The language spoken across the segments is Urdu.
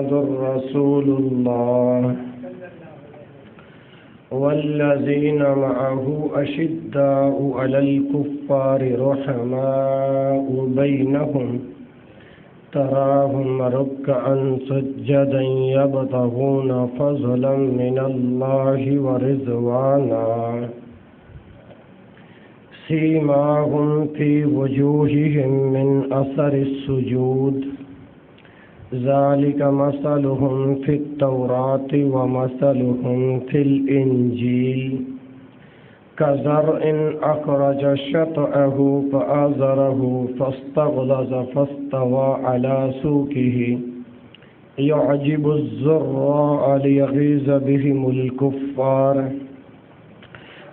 محمد رسول الله والذين معه أشداء على الكفار رحماء بينهم تراهم ركعا سجدا يبتغون فضلا من الله ورضوانا سيماهم في وجوههم من أثر السجود ذلك مثلهم في التوراة ومثلهم في الإنجيل كزرع أخرج شطأه فآزره فاستغلظ فاستوى على سوقه يعجب الزراع ليغيظ بهم الكفار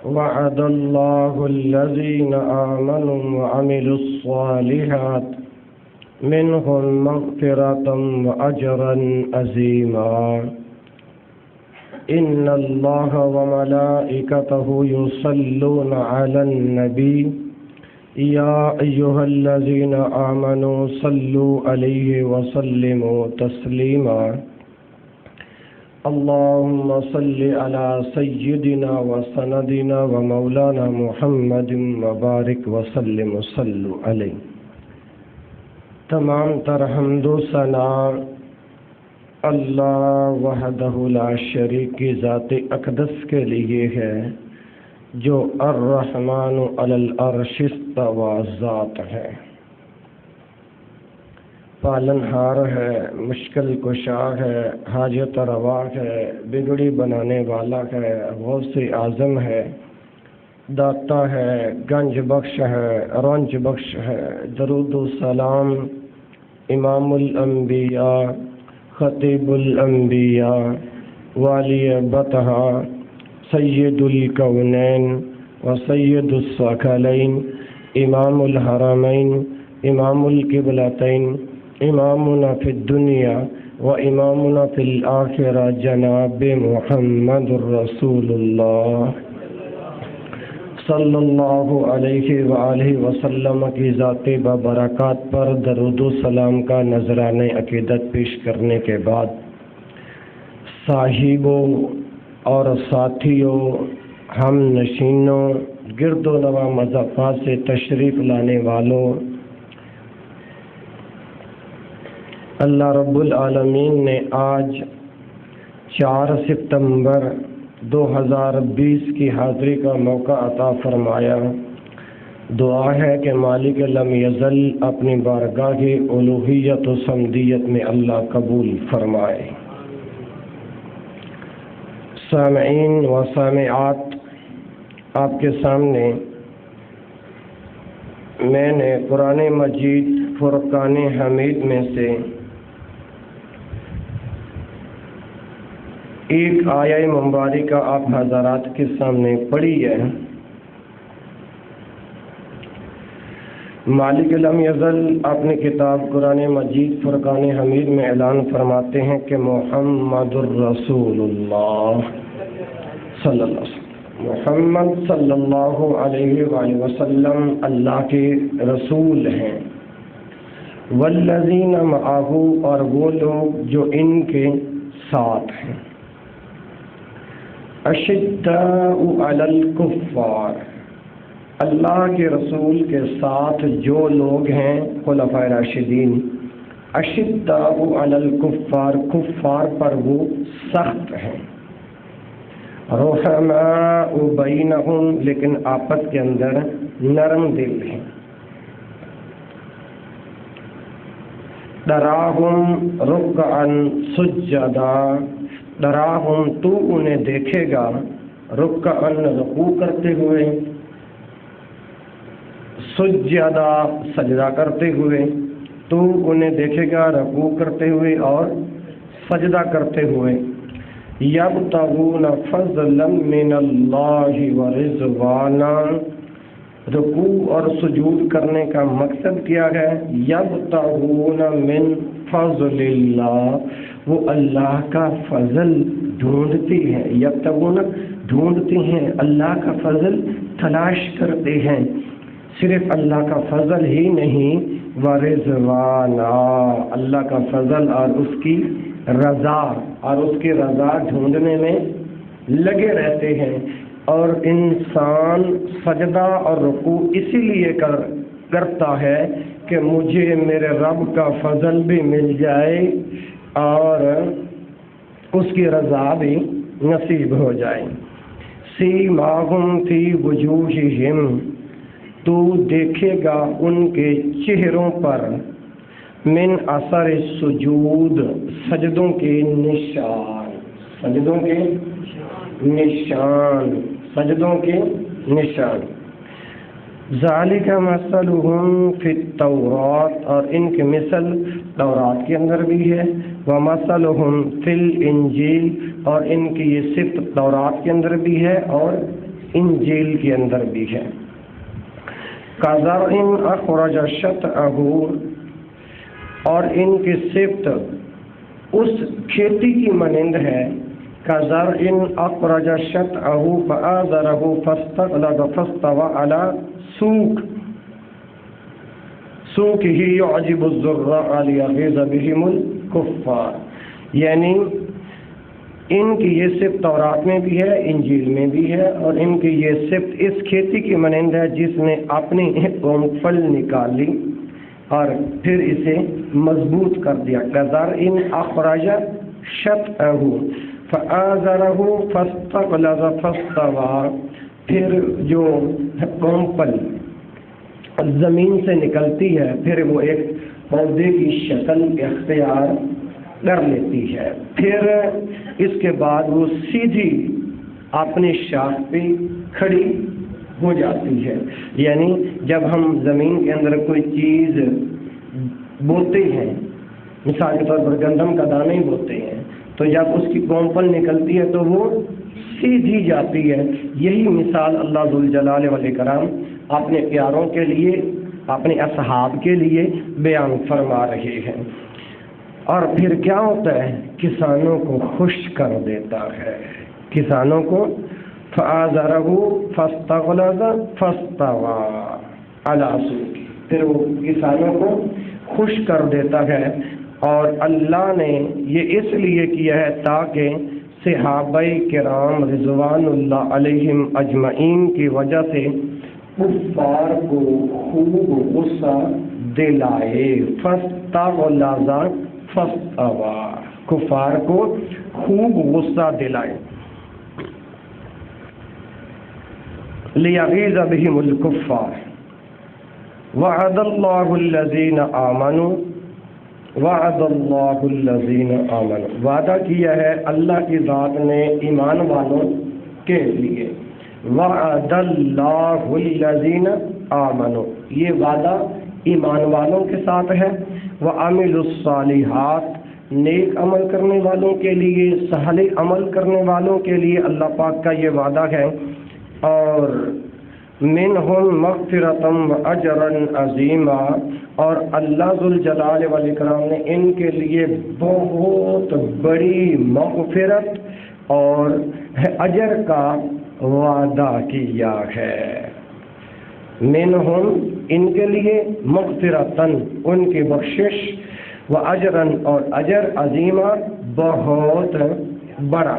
وعد الله الذين آمنوا وعملوا الصالحات منهم مغفرة وأجرا عظيما إن الله وملائكته يصلون على النبي يا أيها الذين آمنوا صلوا عليه وسلموا تسليما اللهم صل على سيدنا وسندنا ومولانا محمد وبارك وسلم وصلوا عليه. تمام تر حمد و ثنا اللہ وحدہ لا شریک کی ذات اقدس کے لیے ہے جو الرحمن علی العرش استوى ذات ہے، پالن ہار ہے، مشکل کشا ہے، حاجت روا ہے، بگڑی بنانے والا ہے، غوث اعظم ہے، داتا ہے، گنج بخش ہے، رنج بخش ہے. درود و سلام امام الانبیاء خطیب الانبیاء والی بطحا سید الکونین و سید الثقلین امام الحرمین امام القبلتین امامنا فی الدنیا و امامنا فی الآخرہ جناب محمد رسول اللہ صلی اللہ علیہ وآلہ وسلم کی ذات ببرکات پر درود و سلام کا نذرانہ عقیدت پیش کرنے کے بعد صاحبوں اور ساتھیوں، ہم نشینوں، گرد و نواح مضافات سے تشریف لانے والوں، اللہ رب العالمین نے آج 4 ستمبر 2020 کی حاضری کا موقع عطا فرمایا. دعا ہے کہ مالک لم یزل اپنی بارگاہ کی الوہیت و صمدیت میں اللہ قبول فرمائے. سامعین و سامعات، آپ کے سامنے میں نے قرآن مجید فرقان حمید میں سے ایک آیہ مبارکہ آپ حضرات کے سامنے پڑھی ہے. مالک لم یزل اپنی کتاب قرآن مجید فرقان حمید میں اعلان فرماتے ہیں کہ محمد الرسول اللہ صلی اللہ علیہ وسلم، محمد صلی اللہ علیہ وآلہ وسلم اللہ کے رسول ہیں. والذین معہ، اور وہ لوگ جو ان کے ساتھ ہیں. اشداء علی الکفار، اللہ کے رسول کے ساتھ جو لوگ ہیں خلفائے راشدین. اشداء علی الکفار، کفار پر وہ سخت ہیں. رحماء بینہم، لیکن آپس کے اندر نرم دل ہیں. تراہم رکعا سجدا، تراہم تو انہیں دیکھے گا رکعا رکوع کرتے ہوئے، سجدا سجدہ کرتے ہوئے. تو انہیں دیکھے گا رکوع کرتے ہوئے اور سجدہ کرتے ہوئے. یبتغون فضلا من اللہ ورضوانا، رکوع اور سجود کرنے کا مقصد کیا ہے؟ یبتغون من فضل اللہ، وہ اللہ کا فضل ڈھونڈتی ہیں. یبتغون ڈھونڈتی ہیں، اللہ کا فضل تلاش کرتے ہیں. صرف اللہ کا فضل ہی نہیں، ورضوانا، اللہ کا فضل اور اس کی رضا اور اس کی رضا ڈھونڈنے میں لگے رہتے ہیں، اور انسان سجدہ اور رکوع اسی لیے کرتا ہے کہ مجھے میرے رب کا فضل بھی مل جائے اور اس کی رضا بھی نصیب ہو جائے۔ سیماہم فی وجوہہم، تو دیکھے گا ان کے چہروں پر، من اثر سجود، سجدوں کے نشان، سجدوں کے نشان، سجدوں کے نشان۔ ذالک مثلہم فی التوراۃ، اور ان کی مثل تورات کے اندر بھی ہے، ومثلہم فی الانجیل، اور ان کی یہ صفت تورات کے اندر بھی ہے اور انجیل کے اندر بھی ہے۔ کزرع اخرج شطأہ، اور ان کی صفت اس کھیتی کی مانند ہے، کزرع اخرج شطأہ فآزرہ فاستغلظ فاستوى علی سوقہ یعجب الزراع لیغیظ بہم الکفار، یعنی ان کی یہ صفت تورات میں بھی ہے، انجیل میں بھی ہے، اور ان کی یہ صفت اس کھیتی کی مانند ہے جس نے اپنی پھل نکالی اور پھر اسے مضبوط کر دیا۔ کزرع اخرج شطأہ فآزرہ فاستغلظ فاستوى، پھر جو پھل زمین سے نکلتی ہے پھر وہ ایک پودے کی شکل اختیار کر لیتی ہے، پھر اس کے بعد وہ سیدھی اپنی شاخ پہ کھڑی ہو جاتی ہے۔ یعنی جب ہم زمین کے اندر کوئی چیز بوتے ہیں، مثال کے طور پر گندم کا دانہ ہی بوتے ہیں، تو جب اس کی کونپل نکلتی ہے تو وہ سیدھی جاتی ہے۔ یہی مثال اللہ ذوالجلال والاکرام اپنے پیاروں کے لیے، اپنے اصحاب کے لیے بیان فرما رہے ہیں۔ اور پھر کیا ہوتا ہے؟ کسانوں کو خوش کر دیتا ہے، کسانوں کو فآزرہ فاستغلظ فاستوى علی سوقہ، پھر وہ کسانوں کو خوش کر دیتا ہے۔ اور اللہ نے یہ اس لیے کیا ہے تاکہ صحابہ کرام رضوان اللہ علیہم اجمعین کی وجہ سے کفار کو خوب غصہ دلائے۔ فاستغلظ فاستوى، کفار کو خوب غصہ دلائے۔ لیغیظ بہم الکفار۔ وعد اللہ الذین آمنوا، وعد اللہ الذین آمنوا، وعدہ کیا ہے اللہ کی ذات نے ایمان والوں کے لیے۔ وعد اللہ الذین آمنوا، یہ وعدہ ایمان والوں کے ساتھ ہے۔ وعملوا الصالحات، نیک عمل کرنے والوں کے لیے، صالح عمل کرنے والوں کے لیے اللہ پاک کا یہ وعدہ ہے۔ اور منہم مغفرۃ واجرا عظیما، اور اللہ ذوالجلال والاکرام نے ان کے لیے بہت بڑی مغفرت اور اجر کا وعدہ کیا ہے۔ منہم، ان کے لیے، مغفرتاً، ان کی بخشش، واجراً، اور اجر، عظیما، بہت بڑا۔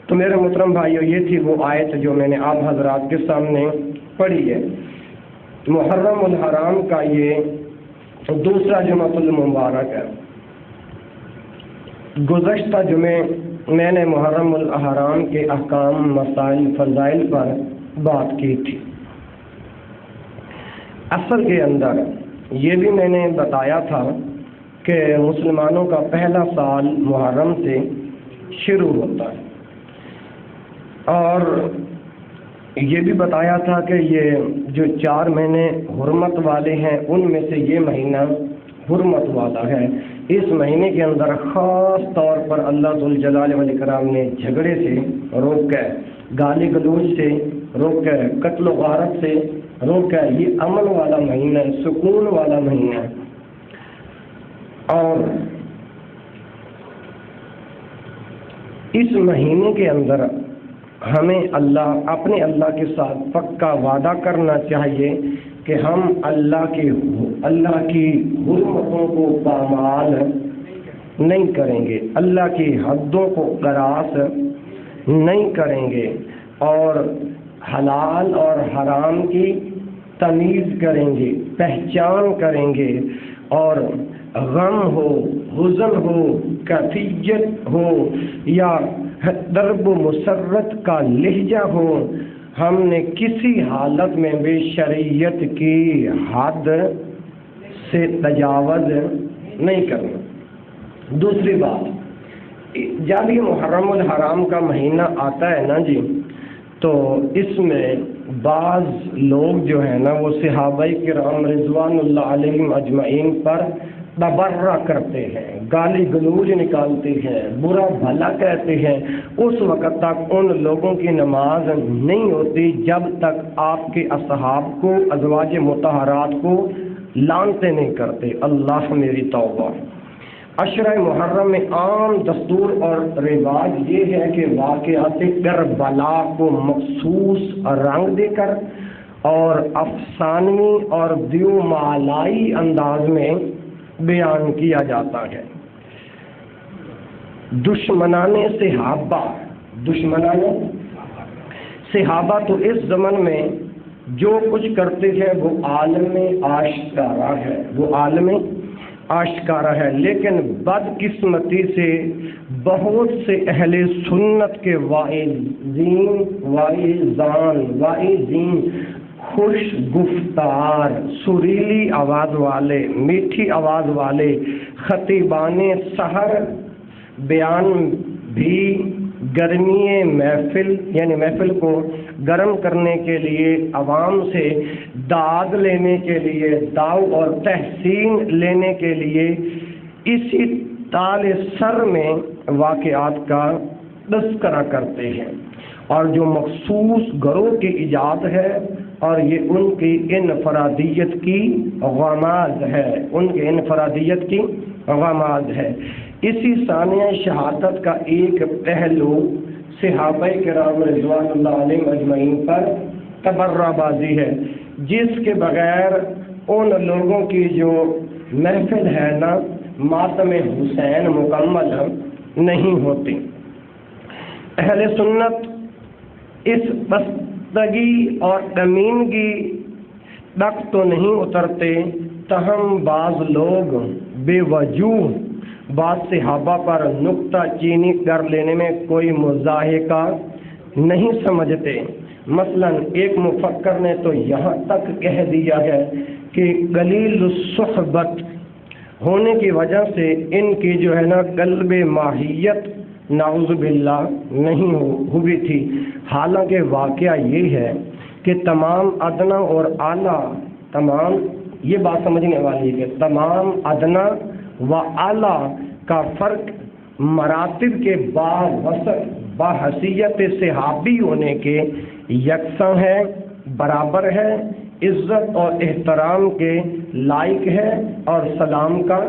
تو میرے محترم بھائیو، یہ تھی وہ آیت جو میں نے آپ حضرات کے سامنے پڑھی ہے۔ محرم الحرام کا یہ دوسرا جمعۃ المبارک ہے۔ گزشتہ جمعے میں نے محرم الحرام کے احکام، مسائل، فضائل پر بات کی تھی۔ اصل کے اندر یہ بھی میں نے بتایا تھا کہ مسلمانوں کا پہلا سال محرم سے شروع ہوتا ہے، اور یہ بھی بتایا تھا کہ یہ جو 4 مہینے حرمت والے ہیں ان میں سے یہ مہینہ حرمت والا ہے۔ اس مہینے کے اندر خاص طور پر اللہ ذوالجلال والاکرام نے جھگڑے سے روک ہے، گالی گلوچ سے روک ہے، قتل و غارت سے روک ہے۔ یہ امن والا مہینہ ہے، سکون والا مہینہ ہے۔ اور اس مہینے کے اندر ہمیں اپنے اللہ کے ساتھ پکا وعدہ کرنا چاہیے کہ ہم اللہ کی حرمتوں کو پامال نہیں کریں گے، اللہ کی حدوں کو کراس نہیں کریں گے، اور حلال اور حرام کی تمیز کریں گے، پہچان کریں گے، اور غم ہو، حزن ہو، کیفیت ہو یا درب و مسرت کا لہجہ ہو، ہم نے کسی حالت میں بھی شریعت کی حد سے تجاوز نہیں کرنا۔ دوسری بات، جب یہ محرم الحرام کا مہینہ آتا ہے نا جی، تو اس میں بعض لوگ جو ہے نا وہ صحابہ کرام رضوان اللہ علیہم اجمعین پر تبرہ کرتے ہیں، گالی گلوچ نکالتے ہیں، برا بھلا کہتے ہیں۔ اس وقت تک ان لوگوں کی نماز نہیں ہوتی جب تک آپ کے اصحاب کو، ازواج مطہرات کو لعنتیں نہیں کرتے۔ اللہ میری توبہ۔ عشرہ محرم میں عام دستور اور رواج یہ ہے کہ واقعات کربلا کو مخصوص رنگ دے کر اور افسانوی اور دیومالائی انداز میں بیان کیا جاتا ہے۔ دشمنان صحابہ تو اس زمن میں جو کچھ کرتے ہیں وہ عالم آشکارا ہے، لیکن بدقسمتی سے بہت سے اہل سنت کے واعظین خوش گفتار، سریلی آواز والے، میٹھی آواز والے خطیبان سحر بیان بھی گرمی محفل یعنی محفل کو گرم کرنے کے لیے، عوام سے داد لینے کے لیے، داو اور تحسین لینے کے لیے اسی تال سر میں واقعات کا تذکرہ کرتے ہیں، اور جو مخصوص گروہ کی ایجاد ہے، اور یہ ان کی انفرادیت کی غماز ہے۔ اسی ثانیہ شہادت کا ایک پہلو صحابہ کرام رضوان اللہ علیہم اجمعین پر تبرہ بازی ہے، جس کے بغیر ان لوگوں کی جو محفل ہے نا ماتم حسین مکمل نہیں ہوتی۔ اہل سنت اس بستگی اور کمینگی تک تو نہیں اترتے، تاہم بعض لوگ بے وجوہ بعض صحابہ پر نکتہ چینی کر لینے میں کوئی مضاحکہ نہیں سمجھتے۔ مثلا ایک مفکر نے تو یہاں تک کہہ دیا ہے کہ قلیل الصحبت ہونے کی وجہ سے ان کی جو ہے نا قلب ماہیت نعوذ باللہ نہیں ہوئی تھی، حالانکہ واقعہ یہ ہے کہ تمام ادنا اور اعلیٰ، یہ بات سمجھنے والی ہے کہ تمام ادنا و اعلیٰ کا فرق مراتب کے بحیثیت صحابی ہونے کے یکساں ہے، برابر ہے، عزت اور احترام کے لائق ہے اور سلام کا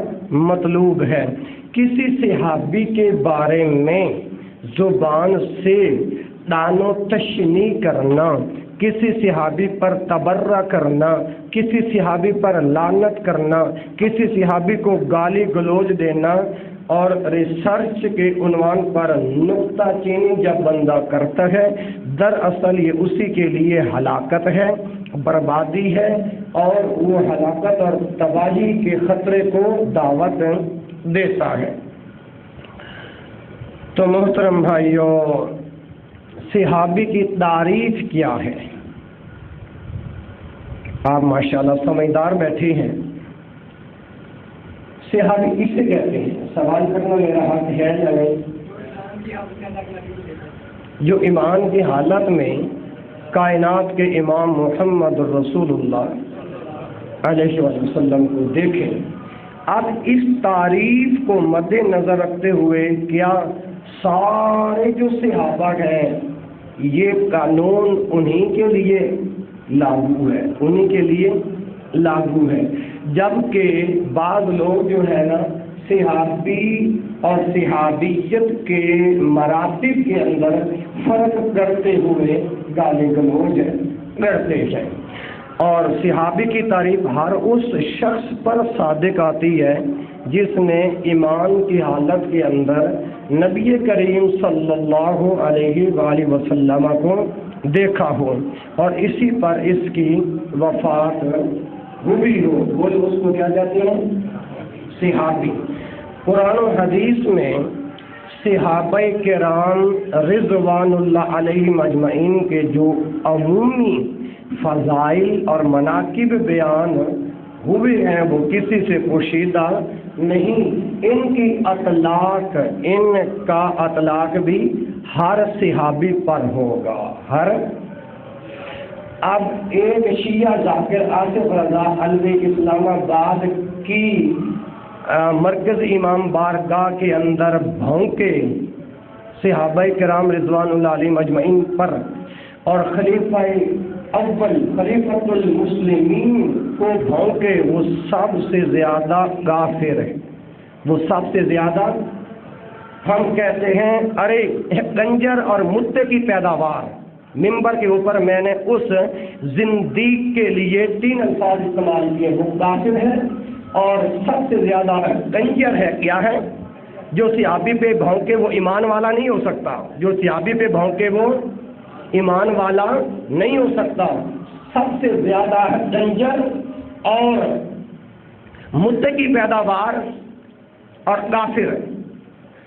مطلوب ہے۔ کسی صحابی کے بارے میں زبان سے طعن و تشنیع کرنا، کسی صحابی پر تبرہ کرنا، کسی صحابی پر لعنت کرنا، کسی صحابی کو گالی گلوچ دینا اور ریسرچ کے عنوان پر نکتہ چینی جب بندہ کرتا ہے، دراصل یہ اسی کے لیے ہلاکت ہے، بربادی ہے، اور وہ ہلاکت اور تباہی کے خطرے کو دعوت دیتا ہے۔ تو محترم بھائیو، صحابی کی تعریف کیا ہے؟ آپ ماشاءاللہ سمجھدار بیٹھے ہیں۔ صحابی کسے کہتے ہیں؟ سوال کرنا میرا حق ہے یا نہیں؟ جو ایمان کی حالت میں کائنات کے امام محمد رسول اللہ علیہ وسلم کو دیکھیں۔ اب اس تعریف کو مد نظر رکھتے ہوئے کیا سارے جو صحابہ ہیں یہ قانون انہی کے لیے لاگو ہے، جبکہ بعض لوگ جو ہے نا صحابی اور صحابیت کے مراتب کے اندر فرق کرتے ہوئے گالی گلوچ کرتے ہیں، اور صحابی کی تعریف ہر اس شخص پر صادق آتی ہے جس نے ایمان کی حالت کے اندر نبی کریم صلی اللہ علیہ وآلہ وسلم کو دیکھا ہو اور اسی پر اس کی وفات ہوئی ہو، بولے اس کو کیا کہتے ہیں؟ صحابی۔ قرآن و حدیث میں صحابہ کرام رضوان اللہ علیہم اجمعین کے جو عمومی فضائل اور مناقب بیان ہوئے ہیں وہ کسی سے پوشیدہ نہیں، ان کا اطلاق بھی ہر صحابی پر ہوگا۔ اب ایک شیعہ ذاکر آصف رضا علوی اسلام آباد کی مرکز امام بارگاہ کے اندر بھونکے صحابہ کرام رضوان اللہ علیہم اجمعین پر اور خلیفہ اول خلیفۃ المسلمین کو بھونکے، وہ سب سے زیادہ کافر ہے، وہ سب سے زیادہ۔ ہم کہتے ہیں ارے گنجر اور متے کی پیداوار، ممبر کے اوپر میں نے اس زندیق کے لیے 3 الفاظ استعمال کیے، وہ کافر ہے اور سب سے زیادہ گنجر ہے۔ کیا ہے؟ جو صحابی پہ بھونکے وہ ایمان والا نہیں ہو سکتا، جو صحابی پہ بھونکے وہ ایمان والا نہیں ہو سکتا۔ سب سے زیادہ گنجر اور مدعے کی پیداوار اور کافر ہے۔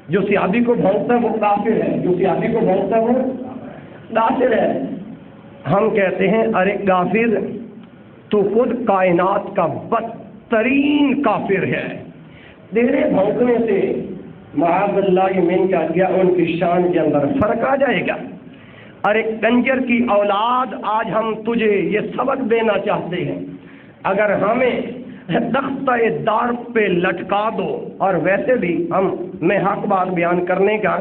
جو صحابی کو بھونکتا ہے وہ کافر ہے، جو صحابی کو بھونکتا ہے وہ کافر ہے۔ ہم کہتے ہیں ارے کافر تو خود کائنات کا بدترین کافر ہے، تیرے بھونکنے سے معاذ اللہ من کا کیا ان کی شان کے اندر فرق آ جائے گا۔ ارے کنجر کی اولاد، آج ہم تجھے یہ سبق دینا چاہتے ہیں، اگر ہمیں تختہ دار پہ لٹکا دو، اور ویسے بھی میں حق بات بیان کرنے کا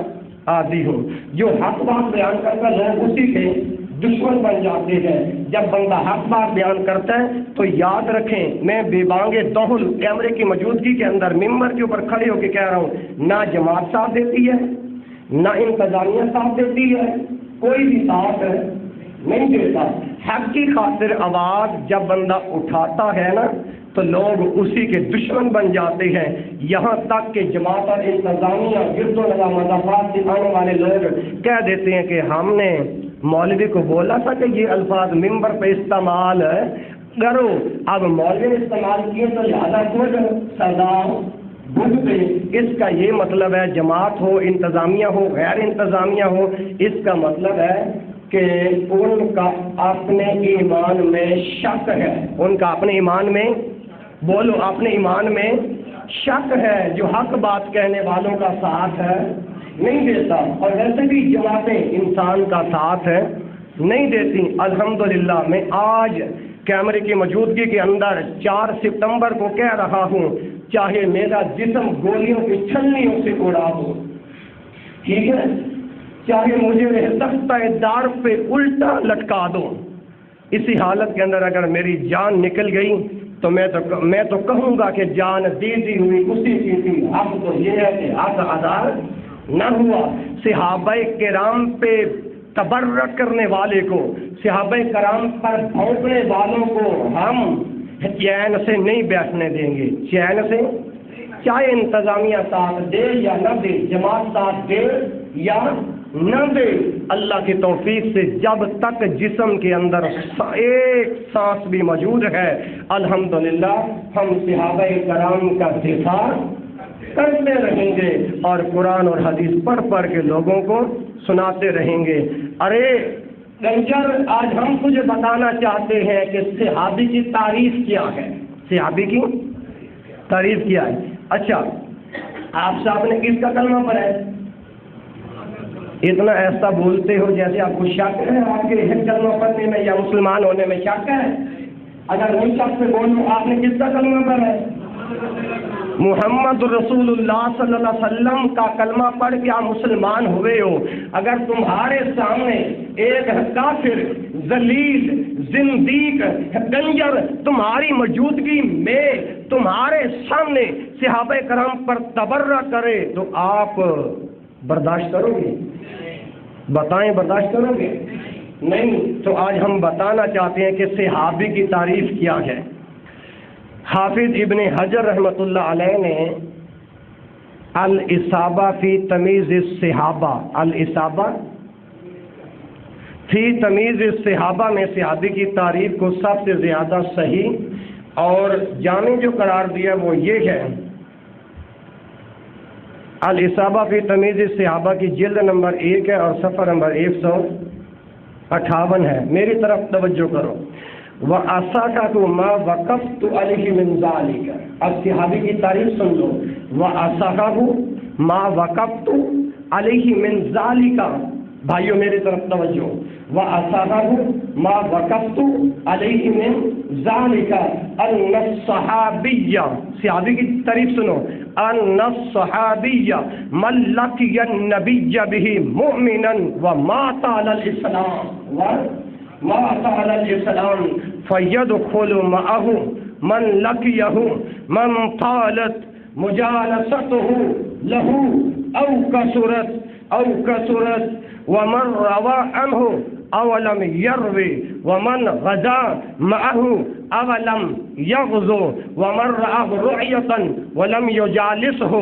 عادی ہوں، جو حق بات بیان کرتا ہے لوگ اسی کے دشمن بن جاتے ہیں۔ جب بندہ حق بات بیان کرتا ہے تو یاد رکھیں، میں بے بانگے دوہل کیمرے کی موجودگی کے اندر ممبر کے اوپر کھڑے ہو کے کہہ رہا ہوں، نہ جماعت ساتھ دیتی ہے، نہ انتظامیہ ساتھ دیتی ہے، کوئی بھی ساتھ نہیں دیتا۔ حق کی خاطر آواز جب بندہ اٹھاتا ہے نا تو لوگ اسی کے دشمن بن جاتے ہیں، یہاں تک کہ جماعت اور انتظامیہ گرد و نواح مذاہبات سے آنے والے لوگ کہہ دیتے ہیں کہ ہم نے مولوی کو بولا تھا کہ یہ الفاظ ممبر پہ استعمال کرو، اب مولوی نے استعمال کیے تو لہٰذا خود سزا بھگتے۔ اس کا یہ مطلب ہے جماعت ہو، انتظامیہ ہو، غیر انتظامیہ ہو، اس کا مطلب ہے کہ ان کا اپنے ایمان میں شک ہے، ان کا اپنے ایمان میں، بولو اپنے ایمان میں شک ہے، جو حق بات کہنے والوں کا ساتھ ہے نہیں دیتا، اور ویسے بھی جماعتیں انسان کا ساتھ ہے نہیں دیتی۔ الحمدللہ میں آج کیمرے کی موجودگی کے اندر 4 ستمبر کو کہہ رہا ہوں، چاہے میرا جسم گولیوں کی چھلنیوں سے اڑا ہو، ٹھیک ہے، چاہے مجھے تختہ دار پہ الٹا لٹکا دو، اسی حالت کے اندر اگر میری جان نکل گئی تو میں تو کہوں گا کہ جان دی ہوئی اسی کی تھی۔ حق تو یہ ہے کہ حق ادا نہ ہوا۔ صحابہ کرام پہ تبرک کرنے والے کو، صحابہ کرام پر بھونکنے والوں کو ہم چین سے نہیں بیٹھنے دیں گے، چین سے، چاہے انتظامیہ ساتھ دے یا نہ دے، جماعت ساتھ دے یا نہ دے، اللہ کی توفیق سے جب تک جسم کے اندر ایک سانس بھی موجود ہے، الحمدللہ ہم صحابہ کرام کا دفاع کرتے رہیں گے اور قرآن اور حدیث پڑھ کے لوگوں کو سناتے رہیں گے۔ ارے گنجر، آج ہم تجھے بتانا چاہتے ہیں کہ صحابی کی تعریف کیا ہے، صحابی کی تعریف کیا ہے۔ اچھا، آپ صاحب نے کس کا کلمہ پڑھا ہے؟ اتنا ایسا بولتے ہو جیسے آپ کو شک ہے آپ کے کلمہ پڑھنے میں یا مسلمان ہونے میں شک ہے۔ اگر نہیں شک سے بولو، آپ نے کس کا کلمہ پڑھا ہے؟ محمد رسول اللہ صلی اللہ علیہ وسلم کا کلمہ پڑھ کے آپ مسلمان ہوئے ہو۔ اگر تمہارے سامنے ایک کافر، ذلیل، زندیق، گنجر تمہاری موجودگی میں تمہارے سامنے صحابہ کرام پر تبرک کرے تو آپ برداشت کرو گے؟ بتائیں، برداشت کرو گے؟ نہیں۔ تو آج ہم بتانا چاہتے ہیں کہ صحابی کی تعریف کیا ہے۔ حافظ ابن حجر رحمۃ اللہ علیہ نے الاصابہ فی تمیز الصحابہ، الاصابہ فی تمیز الصحابہ میں صحابی کی تعریف کو سب سے زیادہ صحیح اور جامع جو قرار دیا وہ یہ ہے، الاصابہ فی تمیز الصحابہ کی جلد نمبر 1 ہے اور صفحہ نمبر 158 ہے۔ میری طرف توجہ کرو۔ وَأَصَحَّحُ مَا وَقَفْتُ عَلَيْهِ مِنْ ذَلِكَ، اب صحابی کی تعریف سن لو۔ وَأَصَحَّحُ مَا وَقَفْتُ عَلَيْهِ مِنْ ذَلِكَ، بھائیو میری طرف توجہ۔ وَأَصَحَّحُ مَا وَقَفْتُ عَلَيْهِ مِنْ ذَلِكَ أَنَّ الصَّحَابِيَّ، صحابی کی تعریف سنو، أَنَّ الصَّحَابِيَّ مَنْ لَقِيَ النَّبِيَّ بِهِ مُؤْمِنًا وَمَاتَ عَلَى الْإِسْلَامِ مات على الإسلام فيدخل معه من لقيه من طالت مجالسته له أو كثرت ومن روى عنه أو لم يروي ومن غزا معه أو لم يغزو ومن رآه رؤية ولم يجالسه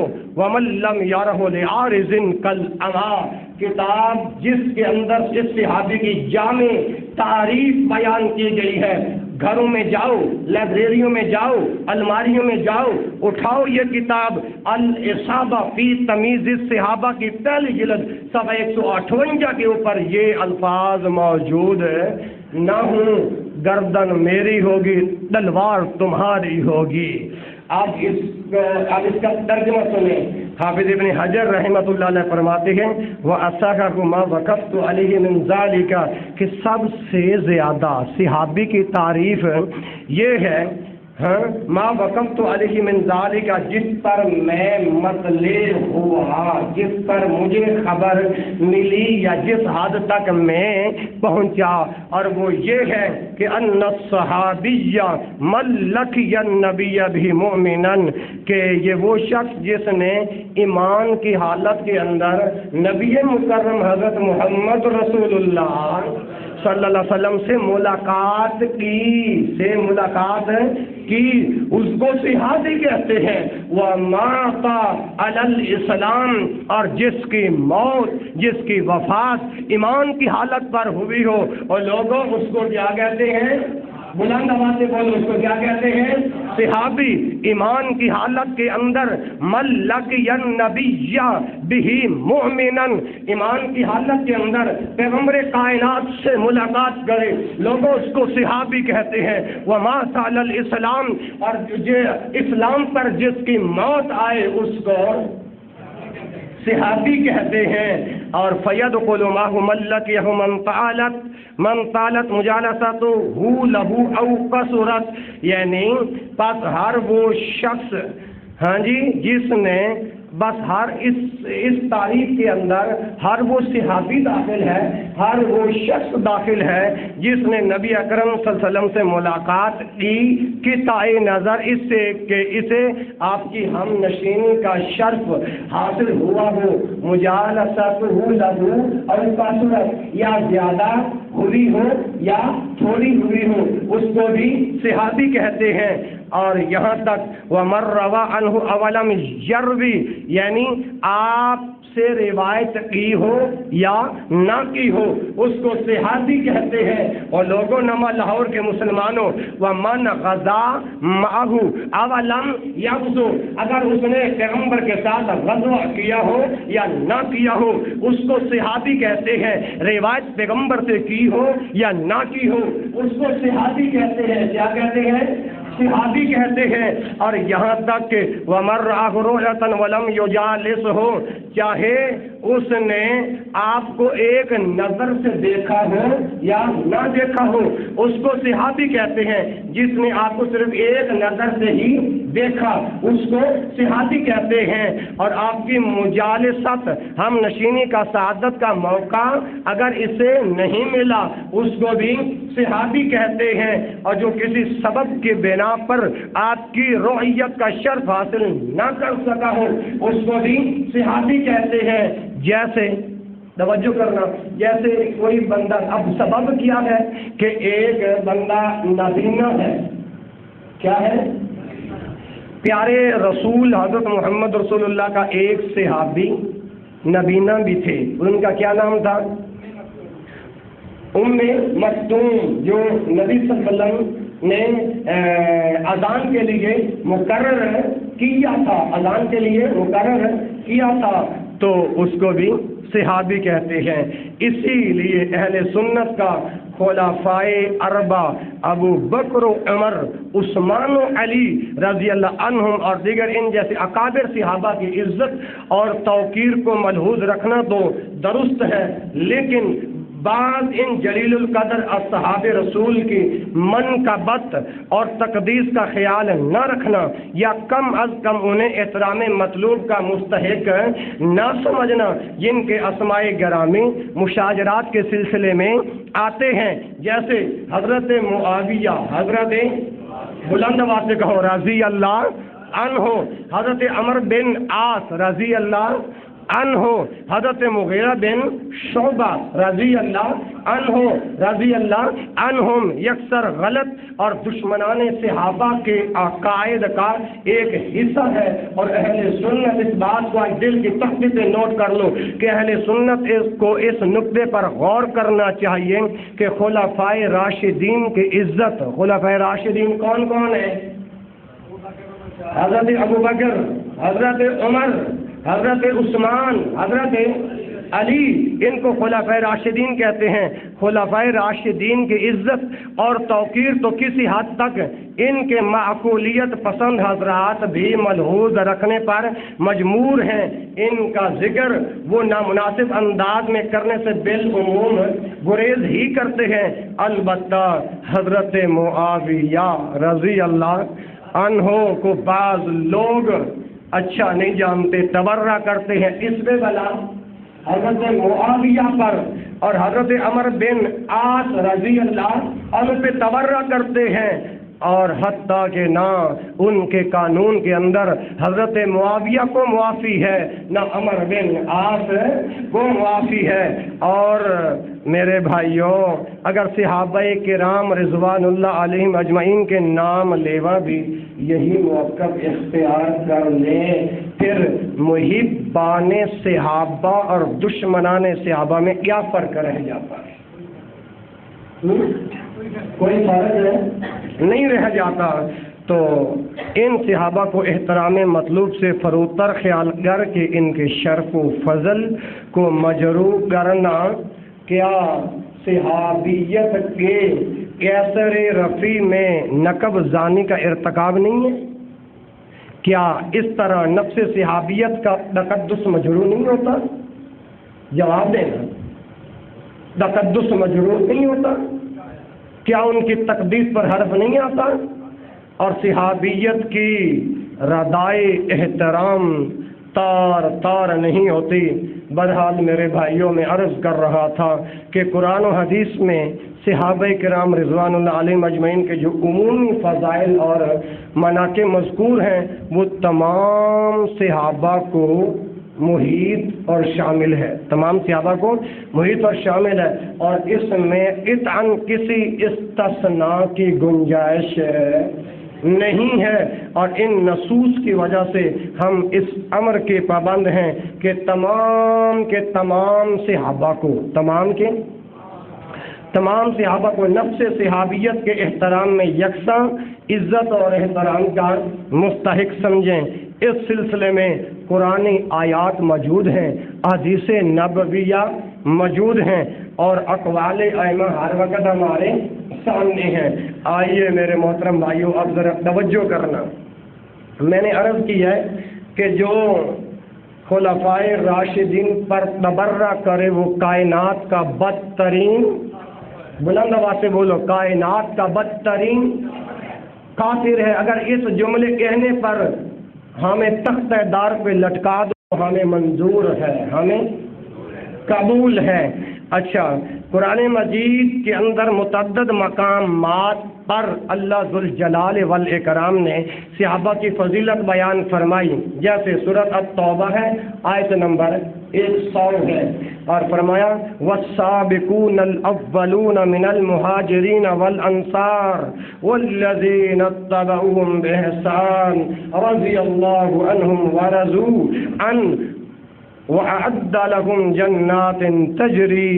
ومن لم يره لعارض كالأمى، کتاب جس کے اندر اس صحابی کی جامع تعریف بیان کی گئی ہے۔ گھروں میں جاؤ، لائبریریوں میں جاؤ، الماریوں میں جاؤ، اٹھاؤ یہ کتاب الاصابہ فی تمیز الصحابہ کی پہلی جلد صفحہ 158 کے اوپر یہ الفاظ موجود ہے، نہ ہوں گردن میری ہوگی تلوار تمہاری ہوگی۔ اب اس کا ترجمہ سنیں۔ حافظ ابن حجر رحمۃ اللہ علیہ فرماتے ہیں وَأَصَحَّحُ مَا وَقَفْتُ عَلَيْهِ مِنْ ذَلِكَ، کہ سب سے زیادہ صحابی کی تعریف یہ ہے، ما وقفت علیہ من ذالک، جس پر میں مطلع ہوا، جس پر مجھے خبر ملی یا جس حد تک میں پہنچا، اور وہ یہ ہے کہ ان الصحابی من لقی النبی بہ مؤمنا، کہ یہ وہ شخص جس نے ایمان کی حالت کے اندر نبی مکرم حضرت محمد رسول اللہ صلی اللہ علیہ وسلم سے ملاقات کی، اس کو صحابی کہتے ہیں۔ وَمَاتَ عَلَى الْإِسْلَامِ، اور جس کی موت، جس کی وفات ایمان کی حالت پر ہوئی ہو، اور لوگوں اس کو کیا کہتے ہیں؟ بلند آواز سے بولو، اس کو کیا کہتے ہیں؟ صحابی۔ ایمان کی حالت کے اندر من لقی النبی بہ مؤمنا، ایمان کی حالت کے اندر پیغمبر کائنات سے ملاقات کرے، لوگوں اس کو صحابی کہتے ہیں۔ ومات علی الاسلام، اور جو اسلام پر جس کی موت آئے اس کو صحابی کہتے ہیں۔ اور فیدخل معه من لقیہ من طالت مجالسته له او قصرت، یعنی پس ہر وہ شخص جس نے بس ہر اس تاریخ کے اندر ہر وہ صحابی داخل ہے، ہر وہ شخص داخل ہے جس نے نبی اکرم صلی اللہ علیہ وسلم سے ملاقات کی، قطع نظر اس سے کہ اسے آپ کی ہم نشینی کا شرف حاصل ہوا ہو، مجالسته له او کثرت، یا زیادہ ہوئی ہو یا تھوڑی ہوئی ہو، اس کو بھی صحابی کہتے ہیں۔ اور یہاں تک وَمَن رَّوَى عَنْهُ أَوْ لَمْ يَرْوِ، یعنی آپ سے روایت کی ہو یا نہ کی ہو، اس کو صحابی کہتے ہیں۔ اور لوگوں نما لاہور کے مسلمانوں، وَمَنْ غَزَا مَعَهُ أَوْ لَمْ يَغْزُ، اگر اس نے پیغمبر کے ساتھ غزوہ کیا ہو یا نہ کیا ہو، اس کو صحابی کہتے ہیں۔ روایت پیغمبر سے کی ہو یا نہ کی ہو، اس کو صحابی کہتے ہیں۔ کیا کہتے ہیں؟ صحابی کہتے ہیں۔ اور یہاں تک کہ وَمَن رَّآهُ رُؤْيَةً وَلَمْ يُجَالِسْهُ، چاہے اس نے آپ کو ایک نظر سے دیکھا ہو یا نہ دیکھا ہو، اس کو صحابی کہتے ہیں۔ جس نے آپ کو صرف ایک نظر سے ہی دیکھا، اس کو صحابی کہتے ہیں۔ اور آپ کی مجالست، ہم نشینی کا سعادت کا موقع اگر اسے نہیں ملا، اس کو بھی صحابی کہتے ہیں۔ اور جو کسی سبب کے بنا پر آپ کی رؤیت کا شرف حاصل نہ کر سکا ہو، اس کو بھی صحابی کہتے ہیں۔ جیسے توجہ کرنا، جیسے کوئی بندہ، اب سبب کیا ہے کہ ایک بندہ نابینا ہے، کیا ہے؟ پیارے رسول حضرت محمد رسول اللہ کا ایک صحابی نبینا بھی تھے، ان کا کیا نام تھا؟ ام مکتوم، جو نبی صلی اللہ علیہ وسلم نے اذان کے لیے مقرر کیا تھا، اذان کے لیے مقرر کیا تھا، تو اس کو بھی صحابی کہتے ہیں۔ اسی لیے اہل سنت کا خلفائے اربع ابو بکر و عمر، عثمان و علی رضی اللہ عنہم اور دیگر ان جیسے اکابر صحابہ کی عزت اور توقیر کو ملحوظ رکھنا تو درست ہے، لیکن بعض ان جلیل القدر اصحاب رسول کی منقبت اور تقدیس کا خیال نہ رکھنا یا کم از کم انہیں احترام مطلوب کا مستحق نہ سمجھنا، جن کے اسماء گرامی مشاجرات کے سلسلے میں آتے ہیں، جیسے حضرت معاویہ، حضرت بلند آواز سے کہو رضی اللہ عنہ، حضرت عمر بن عاص رضی اللہ عنہ، حضرت مغیرہ بن شعبہ رضی اللہ عنہ رضی اللہ عنہم یکسر غلط اور دشمنان صحابہ کے عقائد کا ایک حصہ ہے، اور اہل سنت اس بات کو دل کی تختی سے نوٹ کر لو کہ اہل سنت کو اس نقطے پر غور کرنا چاہیے کہ خلفائے راشدین کی عزت، خلفائے راشدین کون کون ہیں؟ حضرت ابوبکر، حضرت عمر، حضرت عثمان، حضرت علی، ان کو خلفائے راشدین کہتے ہیں۔ خلفائے راشدین کی عزت اور توقیر تو کسی حد تک ان کے معقولیت پسند حضرات بھی ملحوظ رکھنے پر مجبور ہیں، ان کا ذکر وہ نامناسب انداز میں کرنے سے بالعموم گریز ہی کرتے ہیں۔ البتہ حضرت معاویہ رضی اللہ عنہ کو بعض لوگ اچھا نہیں جانتے، تبرہ کرتے ہیں، اس میں بلا حضرت معاویہ پر اور حضرت عمر بن عاص رضی اللہ عنہ پہ تبرہ کرتے ہیں، اور حتیٰ کہ نہ ان کے قانون کے اندر حضرت معاویہ کو معافی ہے، نہ عمر بن عاص کو معافی ہے۔ اور میرے بھائیوں، اگر صحابہ کرام رضوان اللہ علیہم اجمعین کے نام لیوا بھی یہی موقف اختیار کر لیں، پھر محبان صحابہ اور دشمنان صحابہ میں کیا فرق رہ جاتا ہے؟ کوئی فرق نہیں رہ جاتا۔ تو ان صحابہ کو احترام مطلوب سے فروتر خیال کر کے ان کے شرف و فضل کو مجروح کرنا کیا صحابیت کے کیسر رفیع میں نقب زانی کا ارتکاب نہیں ہے؟ کیا اس طرح نفس صحابیت کا تقدس مجروح نہیں ہوتا؟ جواب دینا، تقدس مجروح نہیں ہوتا؟ کیا ان کی تقدیس پر حرف نہیں آتا؟ اور صحابیت کی ردائے احترام تار تار نہیں ہوتی؟ بہرحال میرے بھائیوں، میں عرض کر رہا تھا کہ قرآن و حدیث میں صحابہ کرام رضوان اللہ علیہم اجمعین کے جو عمومی فضائل اور مناقب مذکور ہیں وہ تمام صحابہ کو محیط اور شامل ہے، تمام صحابہ کو محیط اور شامل ہے، اور اس میں قطعاً کسی استثناء کی گنجائش نہیں ہے۔ اور ان نصوص کی وجہ سے ہم اس امر کے پابند ہیں کہ تمام کے تمام صحابہ کو، تمام صحابہ کو نفس صحابیت کے احترام میں یکساں عزت اور احترام کا مستحق سمجھیں۔ اس سلسلے میں قرآنی آیات موجود ہیں، احادیث نبویہ موجود ہیں، اور اقوال ائمہ ہر وقت ہمارے سامنے ہیں۔ آئیے میرے محترم بھائیوں، اب ذرا توجہ کرنا۔ میں نے عرض کی ہے کہ جو خلفائے راشدین پر تبرہ کرے وہ کائنات کا بدترین، بلند آواز سے بولو، کائنات کا بدترین کافر ہے۔ اگر اس جملے کہنے پر ہمیں تختہ دار پہ لٹکا دو ہمیں منظور ہے، ہمیں قبول ہے۔ اچھا، قرآن مجید کے اندر متعدد مقامات پر اللہ ذوالجلال والاکرام نے صحابہ کی فضیلت بیان فرمائی، جیسے سورۃ التوبہ ہے، آیت نمبر 100 ہے. اور فرمایا والسابقون الاولون من المہاجرین والانصار والذین اتبعوهم بإحسان رضی اللہ عنہم ورضوا عنہ وأعد لهم جنات تجری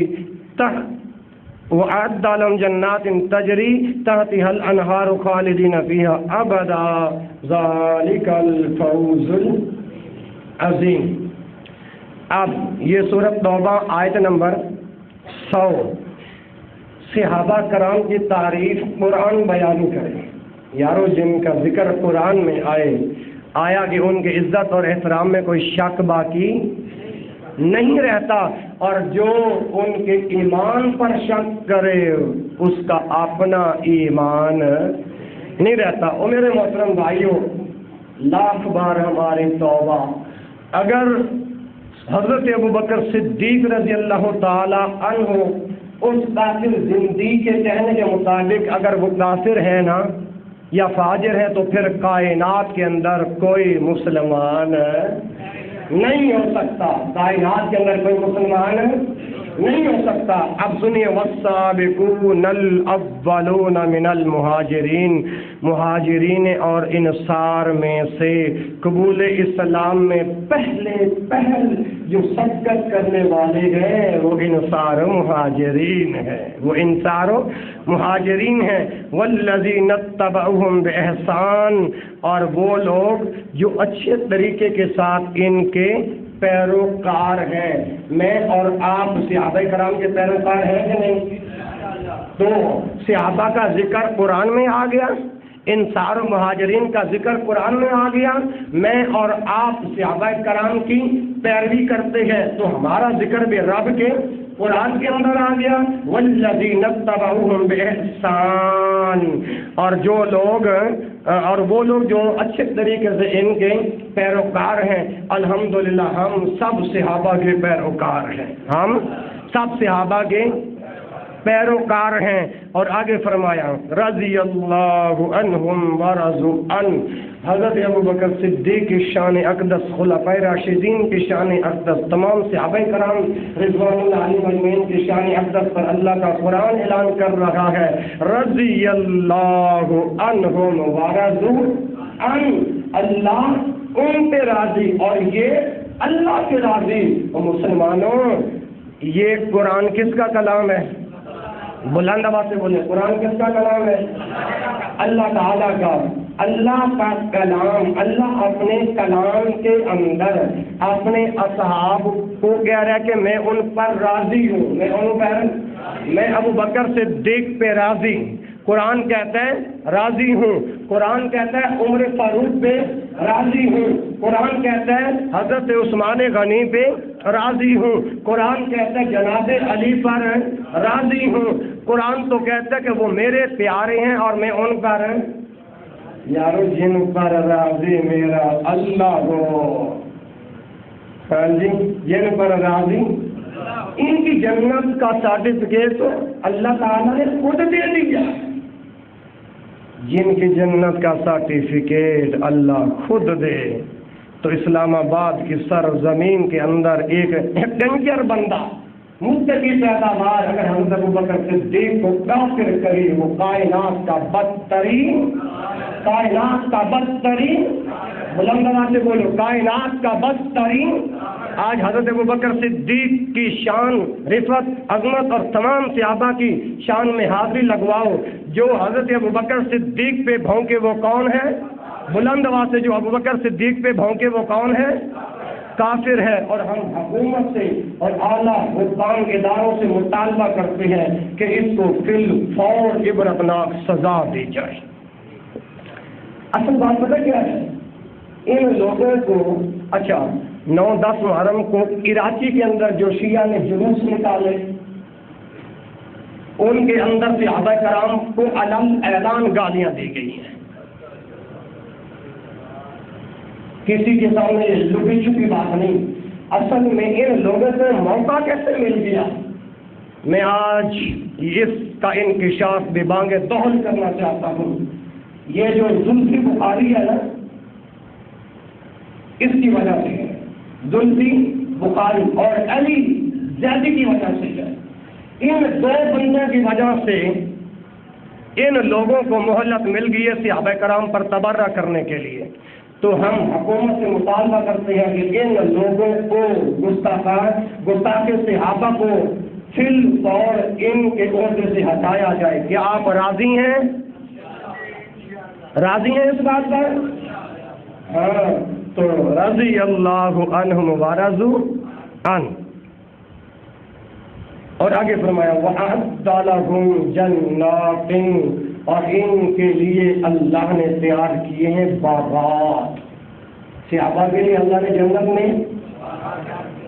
تحتها الانہار خالدین فیہا ابدا ذالک الفوز العظیم. اب یہ سورۃ توبہ آیت نمبر 100 صحابہ کرام کی تعریف قرآن بیان کرے. یارو جن کا ذکر قرآن میں آیا کہ ان کی عزت اور احترام میں کوئی شک باقی نہیں رہتا، اور جو ان کے ایمان پر شک کرے اس کا اپنا ایمان نہیں رہتا. اور میرے محترم بھائیوں، لاکھ بار ہماری توبہ، اگر حضرت ابوبکر صدیق رضی اللہ تعالی عنہ اس کافر زندگی کے کہنے کے مطابق اگر وہ کافر ہے نا یا فاجر ہے، تو پھر کائنات کے اندر کوئی مسلمان نہیں ہو سکتا. کائنات کے اندر کوئی مسلمان نہیں ہو سکتا. اب سنیے والسابقون الاولون من المہاجرین، مہاجرین اور انصار میں سے قبول اسلام میں پہل جو سبقت کرنے والے ہیں وہ انصار و مہاجرین ہیں، وہ انصار و مہاجرین ہیں. والذین اتبعوہم بإحسان، اور وہ لوگ جو اچھے طریقے کے ساتھ ان کے پیروکار ہیں. میں اور آپ صحابہ کرام کے پیروکار ہیں کہ نہیں؟ تو صحابہ کا ذکر قرآن میں آ گیا، انصار و مہاجرین کا ذکر قرآن میں آ گیا. میں اور آپ صحابہ کرام کی پیروی کرتے ہیں تو ہمارا ذکر بھی رب کے قرآن کے اندر آ گیا. والذین اتبعوہم بإحسان، اور وہ لوگ جو اچھے طریقے سے ان کے پیروکار ہیں. الحمدللہ ہم سب صحابہ کے پیروکار ہیں، ہم سب صحابہ کے پیروکار ہیں. اور آگے فرمایا رضی اللہ عنہم ورضوا عنہ. حضرت ابوبکر صدیق کی شان اقدس، خلفائے راشدین کی شان اقدس، تمام صحابہ کرام رضوان اللہ علیہم اجمعین کی شان اقدس پر اللہ کا قرآن اعلان کر رہا ہے رضی اللہ عنہم ورضوا عنہ. اللہ ان پہ راضی اور یہ اللہ کے راضی. اور مسلمانوں، یہ قرآن کس کا کلام ہے؟ بلند آواز سے بولیں، قرآن کس کا کلام ہے؟ اللہ تعالیٰ کا. اللہ کا کلام، اللہ اپنے کلام کے اندر اپنے اصحاب کو کہہ رہا ہے کہ میں ان پر راضی ہوں، میں ابوبکر صدیق پہ راضی. قرآن کہتا ہے راضی ہوں. قرآن کہتا ہے عمر فاروق پہ راضی ہوں. قرآن کہتا ہے حضرت عثمان غنی پہ راضی ہوں. قرآن کہتا ہے جناب علی پر راضی ہوں. قرآن تو کہتا ہے کہ وہ میرے پیارے ہیں اور میں ان پر. یارو جن پر راضی میرا اللہ ہو، ہاں جی، جن پر راضی، ان کی جنت کا سرٹیفکیٹ تو اللہ تعالیٰ نے خود دے دیا. جن کی جنت کا سرٹیفکیٹ اللہ خود دے تو اسلام آباد کی سرزمین کے اندر ایک ڈنجر بندہ متقی پیداوار اگر حضرت ابوبکر صدیق کو کافر کری، وہ کائنات کا بدترین بلند آواز سے بولو، کائنات کا بدترین. آج حضرت ابوبکر صدیق کی شان، رفعت، عظمت اور تمام صحابہ کی شان میں حاضری لگواؤ. جو حضرت ابوبکر صدیق پہ بھونکے وہ کون ہے؟ بلند آواز سے جو ابوبکر صدیق پہ بھونکے وہ کون ہے؟ کافر ہے. اور ہم حکومت سے اور اعلیٰ حکام اداروں سے مطالبہ کرتے ہیں کہ اس کو فی الفور عبرتناک سزا دی جائے. اصل بات پتہ کیا ہے؟ ان لوگوں کو 9-10 محرم کو کراچی کے اندر جو شیعہ نے جلوس نکالے، ان کے اندر صحابہ کرام کو اعلان گالیاں دی گئی ہیں. کسی کے سامنے یہ لپی چھپی بات نہیں. اصل میں ان لوگوں کو موقع کیسے مل گیا؟ میں آج اس کا انکشاف ببانگ دہل کرنا چاہتا ہوں. یہ جو زلفی بخاری ہے نا، اس کی وجہ سے زلفی بخاری اور علی زیدی کی وجہ سے ہے۔ ان دو بندوں کی وجہ سے ان لوگوں کو مہلت مل گئی ہے صحابہ کرام پر تبرہ کرنے کے لیے، تو ہم حکومت سے مطالبہ کرتے ہیں کہ ان لوگوں کو گستاخ صحابہ کو فی الفور ان کے عہدے سے ہٹایا جائے۔ کیا آپ راضی ہیں؟ راضی ہیں اس بات پر؟ ہاں، تو رضی اللہ عنہم ورضوا عنہ۔ اور آگے فرمایا وَأَعَدَّ لَهُمْ جَنَّاتٍ، اور ان کے لیے اللہ نے تیار کیے ہیں باغات۔ صحابہ کے لیے اللہ نے جنت میں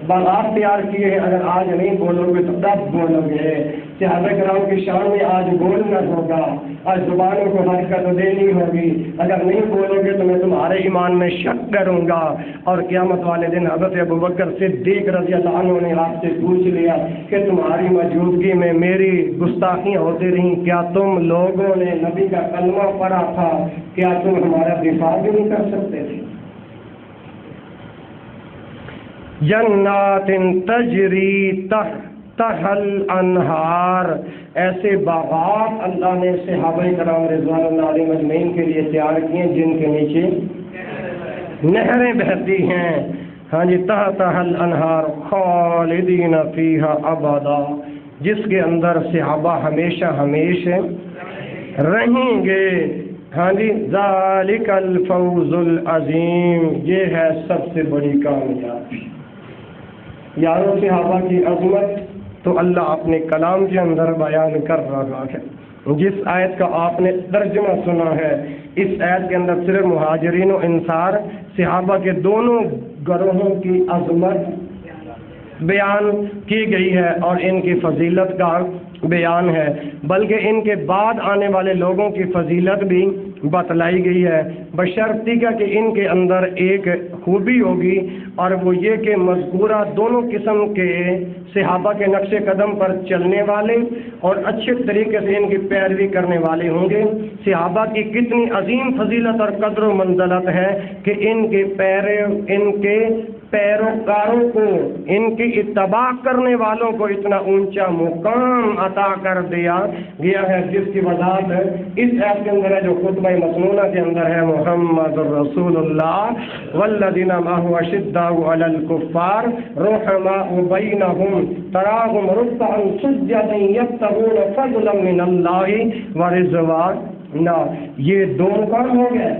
باغات تیار کیے ہیں۔ اگر آج نہیں بولو گے تو کب بولو گے؟ صحابہ کرام کی شان میں آج بولنا ہوگا، آج زبانوں کو حرکت دینی ہوگی۔ اگر نہیں بولو گے تو میں تمہارے ایمان میں شک کروں گا، اور قیامت والے دن حضرت ابوبکر صدیق رضی اللہ عنہ نے آپ سے پوچھ لیا کہ تمہاری موجودگی میں میری گستاخیاں ہوتی رہیں، کیا تم لوگوں نے نبی کا کلمہ پڑھا تھا؟ کیا تم ہمارا دفاع بھی نہیں کر سکتے تھے؟ جنات تجری تحتہا الانہار، ایسے باغات اللہ نے صحابہ کرام رضوان اللہ علیہم اجمعین کے لیے تیار کیے جن کے نیچے نہریں بہتی ہیں۔ ہاں جی، تحتہا الانہار خالدین فیہا ابدا، جس کے اندر صحابہ ہمیشہ ہمیشہ رہیں گے۔ ہاں جی، ذالک الفوز العظیم، یہ ہے سب سے بڑی کامیابی۔ یاروں صحابہ کی عظمت تو اللہ اپنے کلام کے اندر بیان کر رہا ہے۔ جس آیت کا آپ نے ترجمہ سنا ہے، اس آیت کے اندر صرف مہاجرین و انصار صحابہ کے دونوں گروہوں کی عظمت بیان کی گئی ہے اور ان کی فضیلت کا بیان ہے، بلکہ ان کے بعد آنے والے لوگوں کی فضیلت بھی بتلائی گئی ہے، بشرطیکہ کہ ان کے اندر ایک خوبی ہوگی، اور وہ یہ کہ مذکورہ دونوں قسم کے صحابہ کے نقش قدم پر چلنے والے اور اچھے طریقے سے ان کی پیروی کرنے والے ہوں گے۔ صحابہ کی کتنی عظیم فضیلت اور قدر و منزلت ہے کہ ان کے پیروکاروں کو، ان کی اتباع کرنے والوں کو اتنا اونچا مقام عطا کر دیا گیا ہے، جس کی وضاحت اس آیت کے اندر ہے جو خطبہ مسنونہ کے اندر ہے، محمد رسول اللہ والذین معہ اشداء علی الکفار رحماء بینہم تراہم رکعا سجدا یبتغون فضلا من اللہ ورضوانا۔ یہ دو مقام ہو گئے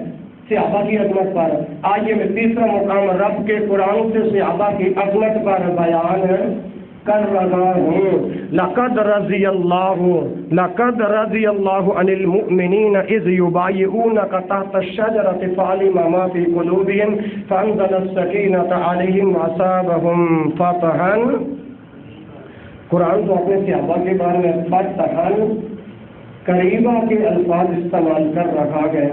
صحابہ کی عظمت پر۔ آئیے میں تیسرا مقام رب کے قرآن سے صحابہ کی عظمت پر بیان کر رہا ہوں۔ لقد رضی اللہ عن المؤمنین اذ یبایعونک تحت الشجرۃ فعلم ما فی قلوبہم فانزل السکینۃ علیہم واصابہم فتحا۔ قرآن تو اپنے صحابہ کے بارے میں فتحا قریبا کے الفاظ استعمال کر رہا ہے،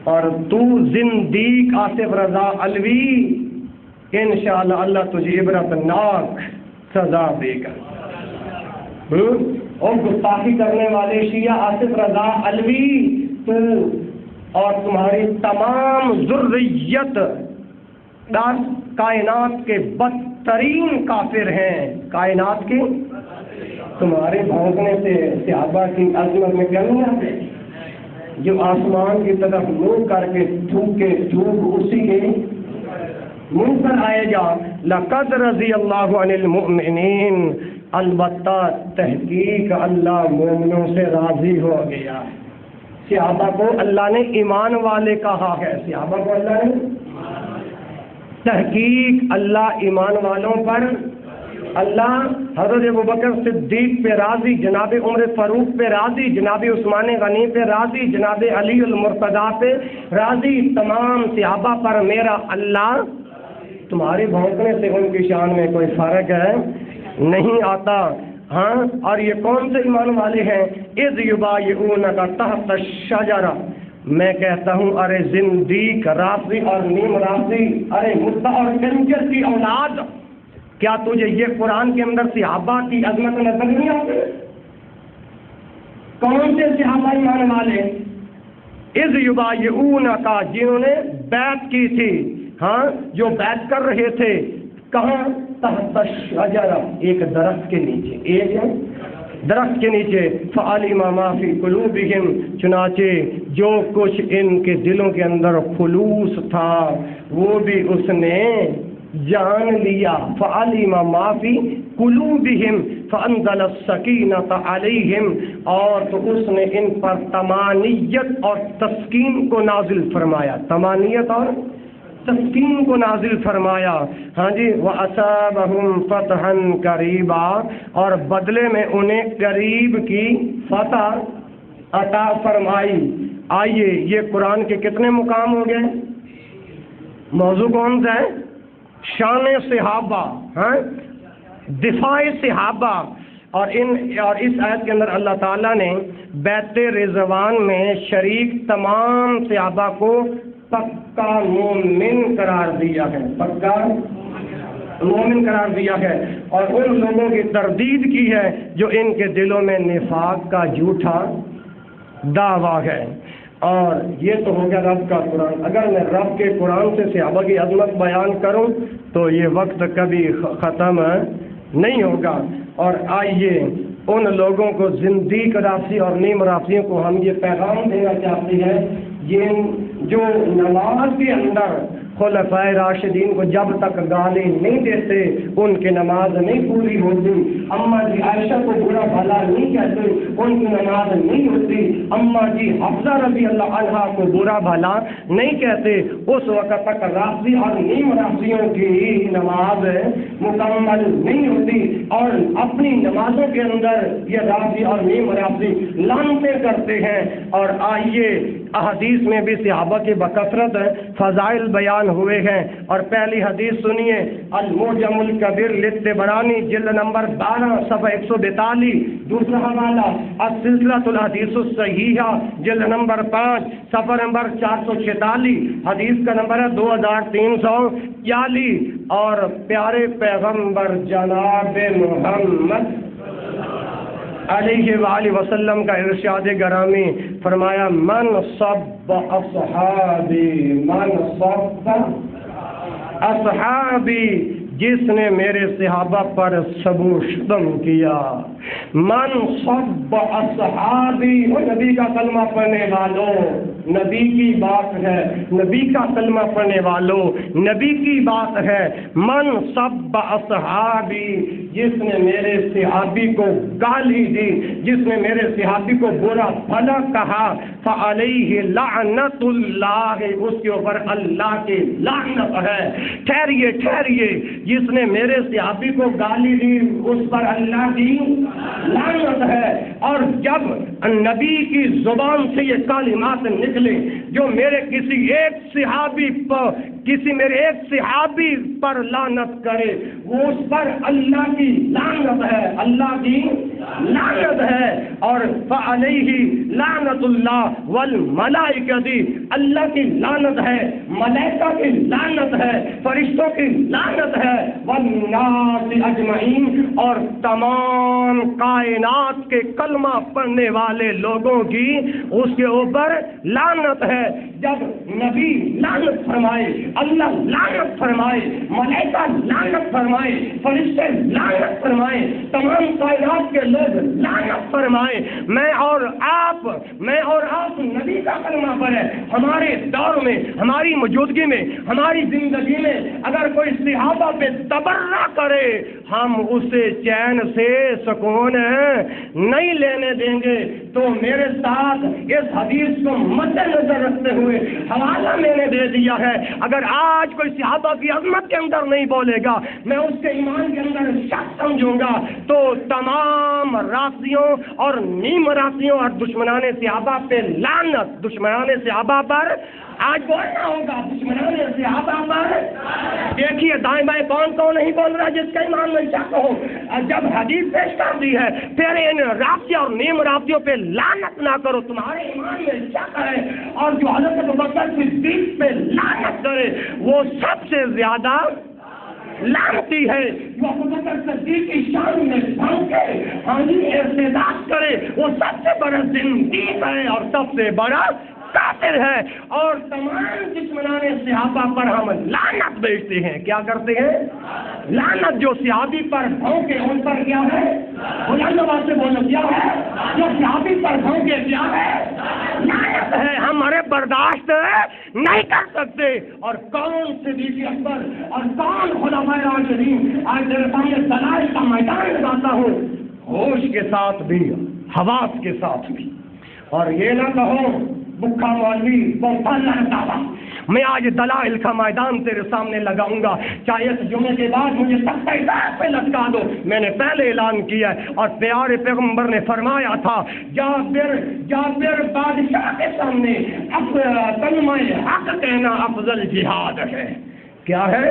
اور تو زندیق آصف رضا علوی انشاءاللہ اللہ تجھے عبرتناک سزا دے گا۔ اور گستاخی کرنے والے شیعہ آصف رضا علوی تو اور تمہاری تمام ذریت کائنات کے بدترین کافر ہیں، کائنات کے۔ تمہارے بھونکنے سے صحابہ کی عظمت میں کمی آتے، جو آسمان کی طرف منہ کر کے تھوکے تھوک اسی کے منہ پر آئے گا۔ لقد رضی اللہ عن المؤمنین، البتہ تحقیق اللہ مومنوں سے راضی ہو گیا۔ صحابہ کو اللہ نے ایمان والے کہا ہے، صحابہ کو اللہ نے تحقیق اللہ ایمان والوں پر، اللہ حضرت ابوبکر صدیق پہ راضی، جناب عمر فاروق پہ راضی، جناب عثمان غنی پہ راضی، جناب علی المرتضیٰ پہ راضی، تمام صحابہ پر میرا اللہ۔ تمہارے بھونکنے سے ان کی شان میں کوئی فرق ہے نہیں آتا۔ ہاں، اور یہ کون سے ایمان والے ہیں؟ اذ یبایعونک تحت الشجرہ، میں کہتا ہوں ارے زندیق، رافضی اور نیم رافضی، ارے مدعا اور کنجر کی اولاد، کیا تجھے یہ قرآن کے اندر صحابہ کی عظمت نظر نہیں آتی؟ کون سے صحابہ ایمان والے؟ اذ یبایعونک، جنہوں نے بیعت کی تھی، ہاں، جو بیعت کر رہے تھے، کہاں؟ تحت الشجرہ، ایک درخت کے نیچے، ایک درخت کے نیچے، فعلم ما فی قلوبہم، چنانچہ جو کچھ ان کے دلوں کے اندر خلوص تھا وہ بھی اس نے جان لیا. فعلم ما فی قلوبہم فانزل السکینۃ علیہم، اور تو اس نے ان پر طمانینت اور تسکین کو نازل فرمایا، طمانینت اور تسکین کو نازل فرمایا. ہاں جی، وَأَصَابَهُمْ فَتْحًا قَرِيبًا، اور بدلے میں انہیں قریب کی فتح عطا فرمائی. آئیے، یہ قرآن کے کتنے مقام ہو گئے؟ موضوع کون سا ہے؟ شان صحابہ، ہاں، دفاع صحابہ. اور اس آیت کے اندر اللہ تعالیٰ نے بیعت رضوان میں شریک تمام صحابہ کو پکا مومن قرار دیا ہے، پکا مومن قرار دیا ہے، اور ان لوگوں کی تردید کی ہے جو ان کے دلوں میں نفاق کا جھوٹا دعویٰ ہے. اور یہ تو ہو گیا رب کا قرآن. اگر میں رب کے قرآن سے صحابہ کی عظمت بیان کروں تو یہ وقت کبھی ختم نہیں ہوگا. اور آئیے ان لوگوں کو زندیق رافضی اور نیم رافضیوں کو ہم یہ پیغام دینا چاہتے ہیں جو نماز کے اندر خلفائے راشدین کو جب تک گالی نہیں دیتے ان کی نماز نہیں پوری ہوتی. اماں جی عائشہ کو برا بھلا نہیں کہتے ان کی نماز نہیں ہوتی. اماں جی حفصہ رضی اللہ عنہا کو برا بھلا نہیں کہتے، اس وقت تک رافضی اور نیم رافضیوں کی نماز مکمل نہیں ہوتی. اور اپنی نمازوں کے اندر یہ رافضی اور نیم رافضی لعنتیں کرتے ہیں. اور آئیے احادیث میں بھی صحابہ کی بکثرت فضائل بیان ہوئے ہیں. اور پہلی حدیث سنیے، المعجم الکبیر للطبرانی جلد نمبر 12 صفحہ 142. دوسرا حوالہ السلسلۃ الحدیث الصحیحہ جلد نمبر 5 صفحہ نمبر 446، حدیث کا نمبر ہے 2341. اور پیارے پیغمبر جناب محمد علیہ وآلہ وسلم کا ارشاد گرامی فرمایا، من صب اصحابی، من صب اصحابی، جس نے میرے صحابہ پر سبو شتم کیا. من صب اصحابی، وہ نبی کا کلمہ پڑھنے والوں، نبی کی بات ہے، نبی کا کلمہ پڑھنے والوں، نبی کی بات ہے. من صب اصحابی، جس نے میرے صحابی کو گالی دی، جس نے میرے صحابی کو برا بھلا کہا، فعلیہ لعنت اللہ، اس کے اوپر اللہ کی لعنت ہے. ٹھہریے ٹھہریے، جس نے میرے صحابی کو گالی دی اس پر اللہ کی لعنت ہے. اور جب نبی کی زبان سے یہ کلمات نکلے جو میرے کسی ایک صحابی پر لعنت کرے، وہ اس پر اللہ کی لعنت ہے، اللہ کی لعنت ہے. اور فعلیہ لعنت اللہ والملائکۃ، اللہ کی لعنت ہے، ملائکہ کی لعنت ہے، فرشتوں کی لعنت ہے، والناس اجمعین، اور تمام کائنات کے کلمہ پڑھنے والے لوگوں کی اس کے اوپر لعنت ہے. جب نبی لعنت فرمائے، اللہ لعنت فرمائے، ملائکہ لعنت فرمائے، فرشتے لعنت فرمائے، تمام کائنات کے لوگ لعنت فرمائے، میں اور آپ نبی کا کلمہ پڑھے. ہمارے دور میں، ہماری موجودگی میں، ہماری زندگی میں اگر کوئی صحابہ پہ تبرہ کرے، ہم اسے چین سے سکون نہیں لینے دیں گے. تو میرے ساتھ اس حدیث کو مد نظر رکھتے ہوئے حوالہ میں نے دے دیا ہے. اگر آج کوئی صحابہ کی عظمت کے اندر نہیں بولے گا، میں اس کے ایمان کے اندر شک سمجھوں گا. تو تمام رافضیوں اور نیم رافضیوں اور دشمنان صحابہ پہ لعنت، دشمنان صحابہ پر آج بولنا ہوگا، دشمنان صحابہ پر. دیکھیے دائیں بائیں کون نہیں بول رہا جس کا ایمان میں شک ہو. جب حدیث پیش کر دی ہے پھر ان رافضیوں اور نیم رافضیوں پہ لعنت نہ کرو، تمہارے ایمان میں شک ہے. اور جو حضرت ابوبکر صدیق پہ لعنت کرے وہ سب سے زیادہ لعنتی ہے. جو ابوبکر صدیق کی شان میں بھنکے ارتداد کرے وہ سب سے بڑا زندیق ہے اور سب سے بڑا کافر باطل ہے، اور تمام دشمنان صحابہ پر ہم لعنت بھیجتے ہیں۔ کیا کرتے ہیں؟ لعنت۔ جو صحابی پر بھونکے ان پر کیا ہے؟ بلند آواز سے بولو، کیا ہے؟ جو صحابی پر بھونکے کیا ہے؟ لعنت ہے۔ ہمارے برداشت نہیں کر سکتے۔ اور کون صدیق اکبر اور کون خلفائے راشدین، آج میرے سامنے دلائل کا میدان لگاتا ہوں، ہوش کے ساتھ بھی، حواس کے ساتھ بھی۔ اور یہ نہ کہو بکھا مولوی وہ پھل دعویٰ، میں آج دلائل کا میدان تیرے سامنے لگاؤں گا، چاہے اس جمعے کے بعد مجھے تختہ پہ لٹکا دو۔ میں نے پہلے اعلان کیا ہے، اور پیارے پیغمبر نے فرمایا تھا، جابر بادشاہ کے سامنے کلمہ حق کہنا افضل جہاد ہے۔ کیا ہے؟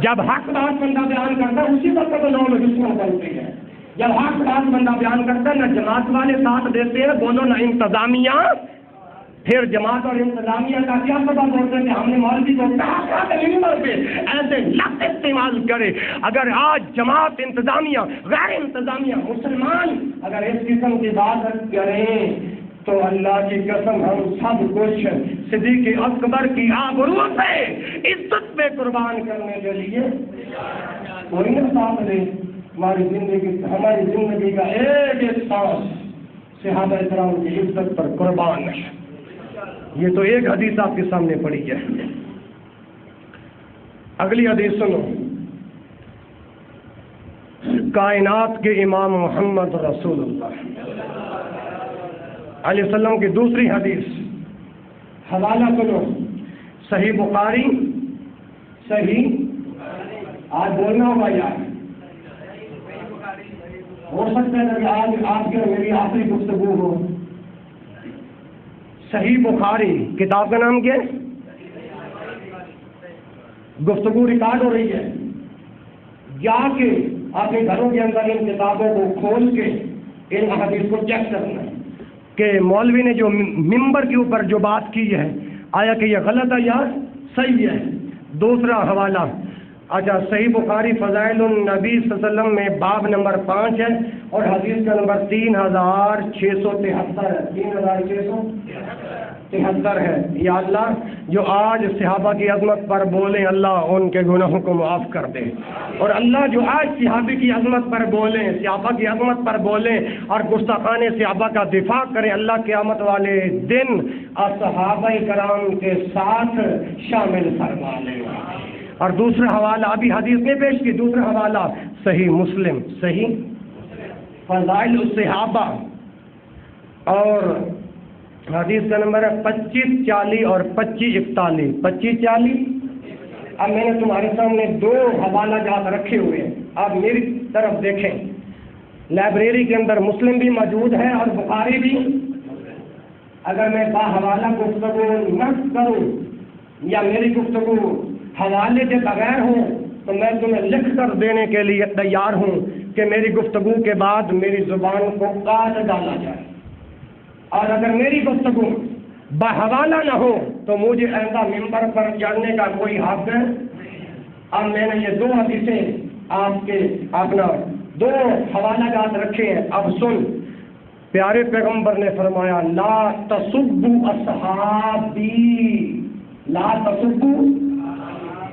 جب حق بات بندہ بیان کرتا ہے اسی وقت نو میں دشمن بنتے ہیں۔ جب حق بات بندہ بیان کرتا ہے، نہ جماعت والے ساتھ دیتے ہیں، بولو نہ انتظامیہ۔ پھر جماعت اور انتظامیہ کا کیا سبب ہوتا ہے کہ ہم نے مولوی کو کہا پہ ایسے لفظ استعمال کرے۔ اگر آج جماعت، انتظامیہ، غیر انتظامیہ، مسلمان اگر اس قسم کی بات کریں تو اللہ کی قسم ہم سب کچھ صدیق اکبر کی آبرو پہ، عزت پہ قربان کرنے کے لیے کوئی نہ ساتھ دے۔ ہماری زندگی کا ایک سانس صحابہ کرام کی عزت پر قربان ہے۔ یہ تو ایک حدیث آپ کے سامنے پڑی ہے۔ اگلی حدیث سنو، کائنات کے امام محمد رسول اللہ علیہ وسلم کی دوسری حدیث، حوالہ سنو، صحیح بخاری، صحیح آج بولنا ہوگا یار، ہو سکتا ہے کہ آج آپ کے میری آخری گفتگو ہو۔ صحیح بخاری کتاب کا نام کیا ہے؟ گفتگو ریکارڈ ہو رہی ہے، جا کے اپنے گھروں کے اندر ان کتابوں کو کھول کے ان حدیث کو چیک کرنا ہے کہ مولوی نے جو ممبر کے اوپر جو بات کی ہے آیا کہ یہ غلط ہے یا صحیح ہے۔ دوسرا حوالہ، اچھا صحیح بخاری فضائل النبی صلی اللہ علیہ وسلم میں باب نمبر 5 ہے، اور حدیث کا نمبر 3673 ہے، 3673 ہے۔ یا اللہ جو آج صحابہ کی عظمت پر بولیں، اللہ ان کے گناہوں کو معاف کر دے، اور اللہ جو آج صحابہ کی عظمت پر بولیں، صحابہ کی عظمت پر بولیں اور گستاخان صحابہ کا دفاع کریں، اللہ قیامت والے دن صحابہ کرام کے ساتھ شامل فرما لے۔ اور دوسرا حوالہ ابھی حدیث نے پیش کی، دوسرا حوالہ صحیح مسلم، صحیح فضائل الصحابہ، اور حدیث کا نمبر ہے 2540 اور 2541، 2540۔ اب میں نے تمہارے سامنے دو حوالہ جات رکھے ہوئے ہیں، آپ میری طرف دیکھیں۔ لائبریری کے اندر مسلم بھی موجود ہے اور بخاری بھی۔ اگر میں باحوالہ گفتگو نہ کروں یا میری گفتگو حوالے کے بغیر ہوں تو میں تمہیں لکھ کر دینے کے لیے تیار ہوں کہ میری گفتگو کے بعد میری زبان کو کاٹ ڈالا جائے، اور اگر میری گفتگو بحوالہ نہ ہو تو مجھے ایسا ممبر پر چڑھنے کا کوئی حق ہے۔ اب میں نے یہ دو حدیثیں آپ کے اپنا دو حوالہ جات رکھے ہیں، اب سن۔ پیارے پیغمبر نے فرمایا، لا تسبوا اصحابی، لا تسبوا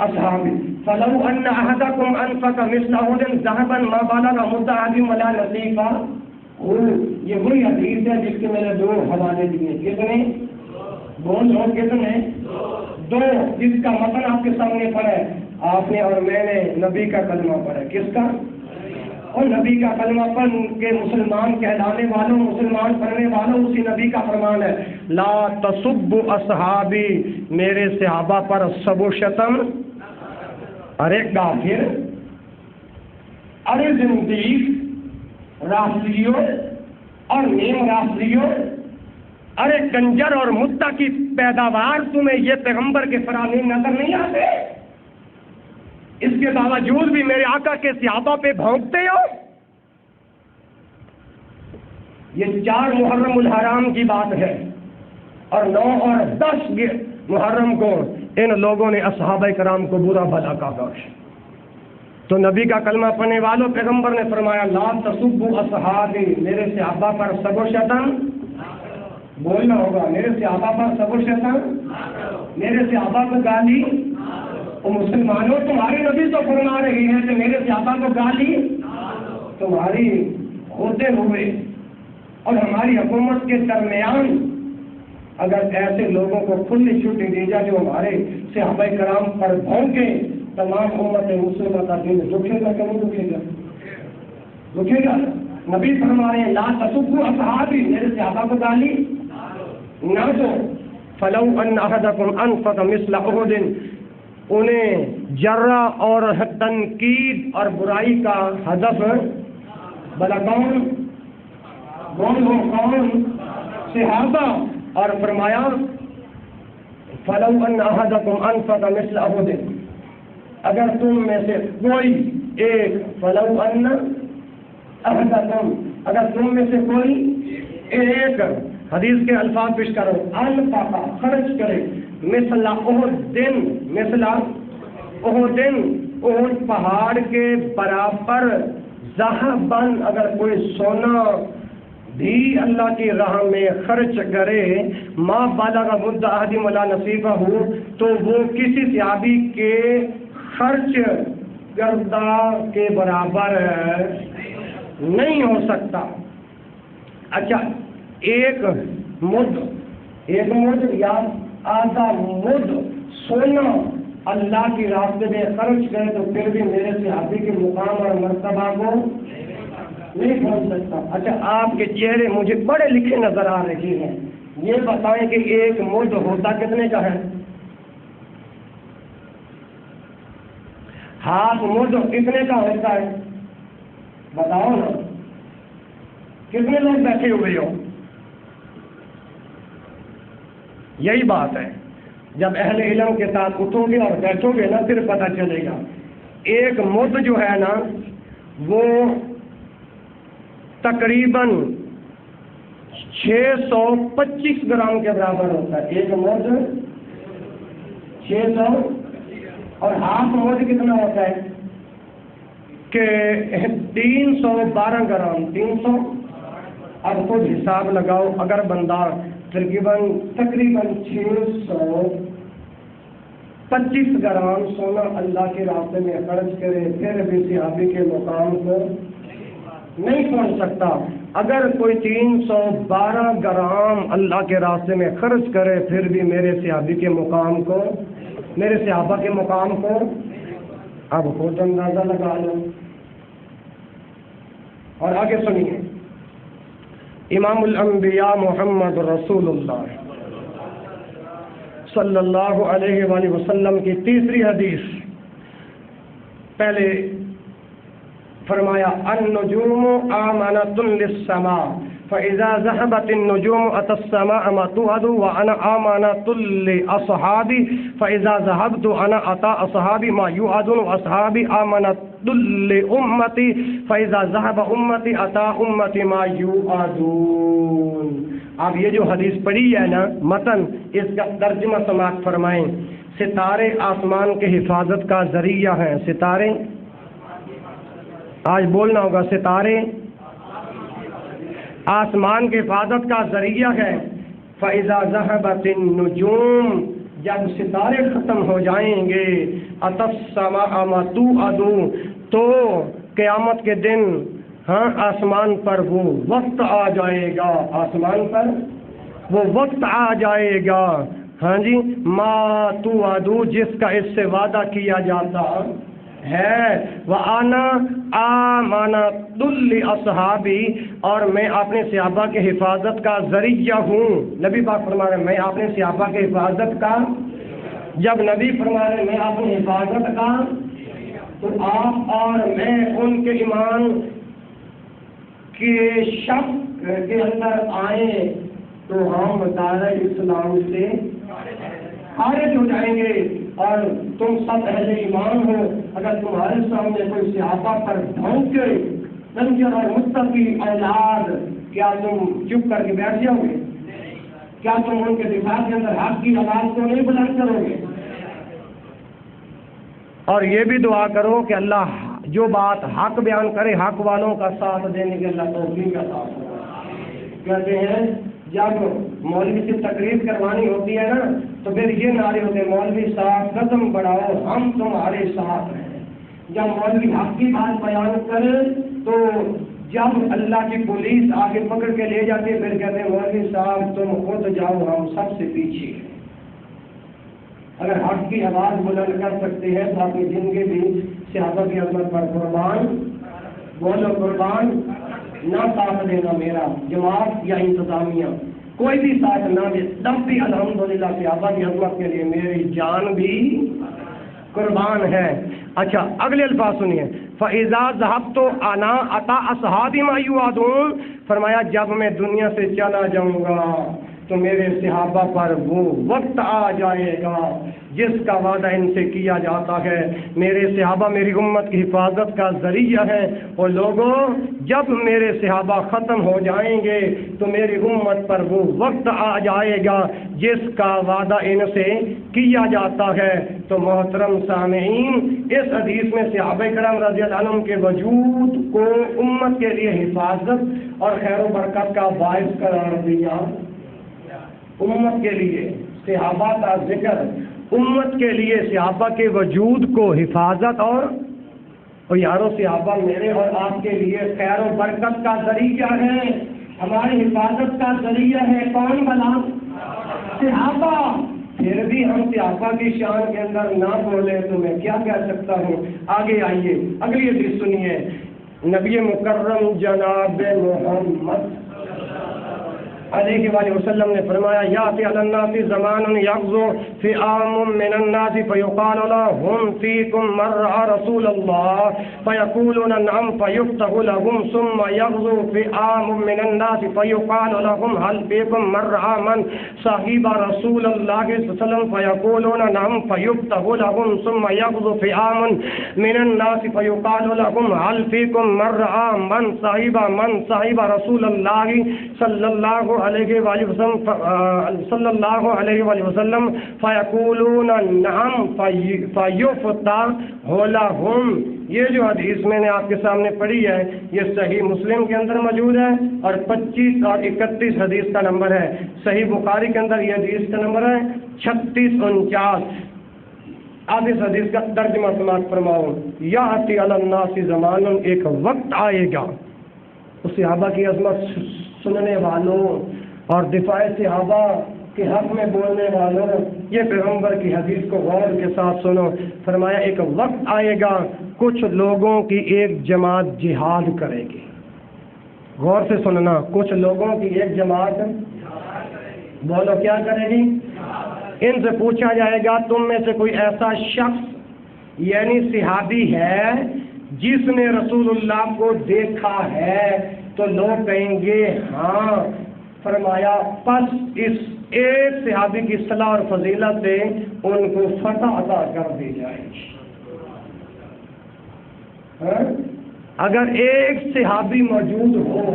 اصحابی فلو ان احدکم انفق مثل احد ذهبا ما بلغ مد احدهم ولا نصیفا۔ یہ وہی حدیث ہے جس کے میں نے دو حوالے دیے۔ کتنے؟ بول رہا ہوں کتنے؟ دو، جس کا متن آپ کے سامنے پڑا ہے، آپ نے اور میں نے نبی کا کلمہ پڑھا۔ کس کا؟ اور نبی کا کلمہ پڑھ کے مسلمان کہلانے والوں، مسلمان پڑھنے والوں، اسی نبی کا فرمان ہے، لا تسبوا اصحابی، میرے صحابہ پر سب و شتم، ارے کافر، ارے زندیق، رافضیوں اور نیم رافضیوں، ارے کنجر اور مدعا کی پیداوار، تمہیں یہ پیغمبر کے فرامین نظر نہیں آتے؟ اس کے باوجود بھی میرے آقا کے صحابہ پہ بھونکتے ہو۔ یہ 4 محرم الحرام کی بات ہے، اور 9 اور 10 محرم کو ان لوگوں نے اصحابہ کرام کو برا بھلا کہا۔ تو نبی کا کلمہ پڑھنے والوں، پیغمبر نے فرمایا، لا تسبوا اصحابی، میرے صحابہ پر سب و شتم، بولنا ہوگا میرے صحابہ پر صبر شیطان، میرے صحابہ کو گالی، اور مسلمانوں تمہاری نبی تو فرما رہی ہے کہ میرے صحابہ کو گالی تمہاری ہوتے ہوئے اور ہماری حکومت کے درمیان اگر ایسے لوگوں کو کھلی چھٹی دی جائے جو ہمارے صحابہ کرام پر بھونکے، تمام امت مسلمہ کا دل دکھے گا کہ نہیں دکھے گا؟ دکھے گا۔ نبی فرما رہے ہیں لا تسبوا اصحابی، میرے صحابہ کو گالی نہ دو۔ فلو ان احدکم انفق مثل احد، انہیں جرہ اور تنقید اور برائی کا ہدف بلا کون صحابہ، اور فرمایا فلو ان احدکم انفق مثل احد، اگر تم میں سے کوئی ایک، فلو ان احدکم، اگر تم میں سے کوئی ایک، حدیث کے الفاظ پیش کرو، انفق خرچ کرے، مثل احد، مثل احد، احد پہاڑ کے برابر، ذہباً، اگر کوئی سونا بھی اللہ کی راہ میں خرچ کرے، ما بلغ مد احدہم ولا نصیبہ، تو وہ کسی صحابی کے خرچ کردہ کے برابر نہیں ہو سکتا۔ اچھا، ایک مد یا آدھا مد سونا اللہ کی راستے میں خرچ کرے تو پھر بھی میرے صحابی کے مقام اور مرتبہ کو نہیں پہنچ سکتا۔ اچھا، آپ کے چہرے مجھے بڑے لکھے نظر آ رہے ہیں، یہ بتائیں کہ ایک مد ہوتا کتنے کا ہے؟ ہاتھ مد کتنے کا ہوتا ہے؟ بتاؤ نا، کتنے لوگ بیٹھے ہوئے ہو؟ یہی بات ہے، جب اہل علم کے ساتھ اٹھو گے اور بیٹھو گے نا پھر پتہ چلے گا۔ ایک مد جو ہے نا وہ تقریباً 625 گرام کے برابر ہوتا ہے۔ ایک مد 600، اور ہاف مد کتنا ہوتا ہے کہ 312 گرام، 300۔ اب خود حساب لگاؤ، اگر بندہ تقریباً 625 گرام سونا اللہ کے راستے میں خرچ کرے پھر بھی صحابی کے مقام کو نہیں پہنچ سکتا۔ اگر کوئی 312 گرام اللہ کے راستے میں خرچ کرے پھر بھی میرے صحابی کے مقام کو، میرے صحابہ کے مقام کو، اب خود اندازہ لگا لو۔ اور آگے سنیے، امام الانبیاء محمد رسول اللہ صلی اللہ علیہ وآلہ وسلم کی تیسری حدیث، پہلے فرمایا النجوم آمنۃ للسماء فإذا ذهبت النجوم أتى السماء ما توعد وأنا آمنة لأصحابي فإذا ذهبت أنا أتى أصحابي ما يوعدون وأصحابي آمنة لأمتي فإذا ذهب أمتي أتى أمتي ما يوعدون۔ اب یہ جو حدیث پڑھی ہے نا متن، اس کا ترجمہ سماعت فرمائیں۔ ستارے آسمان کے حفاظت کا ذریعہ ہیں۔ ستارے، آج بولنا ہوگا، ستارے آسمان کی حفاظت کا ذریعہ ہے۔ فَإِذَا ذَهَبَتِ النُّجُومُ، جب ستارے ختم ہو جائیں گے، أَتَى السَّمَاءَ مَا تُوعَدُونَ، تو قیامت کے دن آسمان پر وہ وقت آ جائے گا، آسمان پر وہ وقت آ جائے گا، جی، ما توعدون، جس کا اس سے وعدہ کیا جاتا ہے، وَأَنَا آمَنَةٌ لِأَصْحَابِي، اور میں اپنے صحابہ کے حفاظت کا ذریعہ ہوں۔ نبی پاک فرما رہے ہیں میں اپنے صحابہ کے حفاظت کا، جب نبی فرما رہے ہیں میں اپنی حفاظت کا، تو آپ اور میں ان کے ایمان کے شک کے اندر آئیں تو ہم دار اسلام سے خارج ہو جائیں گے۔ اور تم سب اہل ایمان ہو، اگر تمہارے سامنے کوئی صحابہ پر بھونکے کنجر اور متقی اولاد، کیا تم چپ کر کے بیٹھ جاؤ گے؟ کیا تم ان کے دفاع کے اندر حق کی آواز کو نہیں بلند کرو گے؟ اور یہ بھی دعا کرو کہ اللہ جو بات حق بیان کرے، حق والوں کا ساتھ دینے کے اللہ توفیق عطا فرمائے۔ کہتے ہیں جب مولوی سے تقریر کروانی ہوتی ہے نا تو پھر یہ نعرے ہوتے ہیں مولوی صاحب قدم بڑھاؤ ہم تمہارے ساتھ ہیں. جب مولوی حق کی بات بیان کرے تو جب اللہ کی پولیس آگے پکڑ کے لے جاتی ہے پھر کہتے ہیں مولوی صاحب تم خود جاؤ ہم سب سے پیچھے ہیں. اگر حق کی آواز بلند کر سکتے ہیں تو اپنی زندگی بھی صحابہ کی عظمت پر قربان بولو قربان. نہ ساتھ دینا میرا جماعت یا انتظامیہ کوئی بھی ساتھ نہ دے تب بھی الحمدللہ صحابہ کی عظمت کے لیے میری جان بھی قربان ہے. اچھا اگلے الفاظ سنیے. فَإِذَا ذَهَبْتُ أَنَا أَتَى أَصْحَابِي مَا يُوعَدُونَ. فرمایا جب میں دنیا سے چلا جاؤں گا تو میرے صحابہ پر وہ وقت آ جائے گا جس کا وعدہ ان سے کیا جاتا ہے. میرے صحابہ میری امت کی حفاظت کا ذریعہ ہے. اور لوگوں جب میرے صحابہ ختم ہو جائیں گے تو میری امت پر وہ وقت آ جائے گا جس کا وعدہ ان سے کیا جاتا ہے. تو محترم سامعین اس حدیث میں صحابہ کرام رضی اللہ عنہم کے وجود کو امت کے لیے حفاظت اور خیر و برکت کا باعث قرار دیا. امت کے لیے صحابہ کا ذکر امت کے لیے صحابہ کے وجود کو حفاظت اور یارو صحابہ میرے اور آپ کے لیے خیر و برکت کا ذریعہ ہے. ہماری حفاظت کا ذریعہ ہے کون بلا صحابہ. پھر بھی ہم صحابہ کی شان کے اندر نہ بولے تو میں کیا کہہ سکتا ہوں. آگے آئیے اگلی حدیث سنیے. نبی مکرم جناب محمد علیہ وآلہ وسلم نے فرمایا یاتی علی الناس زمان یغزو فئام من الناس فیقال لهم فیکم من رأى رسول اللہ فیقولون نعم فیفتح لهم ثم یغزو فئام من الناس فیقال لهم هل فیکم من رأى من صاحب رسول اللہ صلی اللہ علیہ وسلم فیقولون نعم فیفتح لهم ثم یغزو فئام من الناس فیقال لهم هل فیکم من رأى من صاحب رسول اللہ صلی اللہ علیہ وآلہ وسلم فیقولون نعم فیفتح لهم. یہ جو حدیث میں نے آپ کے سامنے پڑھی ہے یہ صحیح مسلم کے اندر موجود ہے اور 25 اور 31 حدیث کا نمبر ہے. صحیح بخاری کے اندر یہ حدیث کا نمبر ہے 3649. آپ اس حدیث کا ترجمہ سماعت فرماؤ. یاتی علی الناس زمان ایک وقت آئے گا. صحابہ کی عظمت سننے والوں اور دفاع صحابہ کے حق میں بولنے والوں یہ پیغمبر کی حدیث کو غور کے ساتھ سنو. فرمایا ایک وقت آئے گا کچھ لوگوں کی ایک جماعت جہاد کرے گی. غور سے سننا. کچھ لوگوں کی ایک جماعت بولو کیا کرے گی. ان سے پوچھا جائے گا تم میں سے کوئی ایسا شخص یعنی صحابی ہے جس نے رسول اللہ کو دیکھا ہے تو لوگ کہیں گے ہاں. فرمایا پس اس ایک صحابی کی صلاح اور فضیلت سے ان کو فتح عطا کر دی جائے گی. اگر ایک صحابی موجود ہو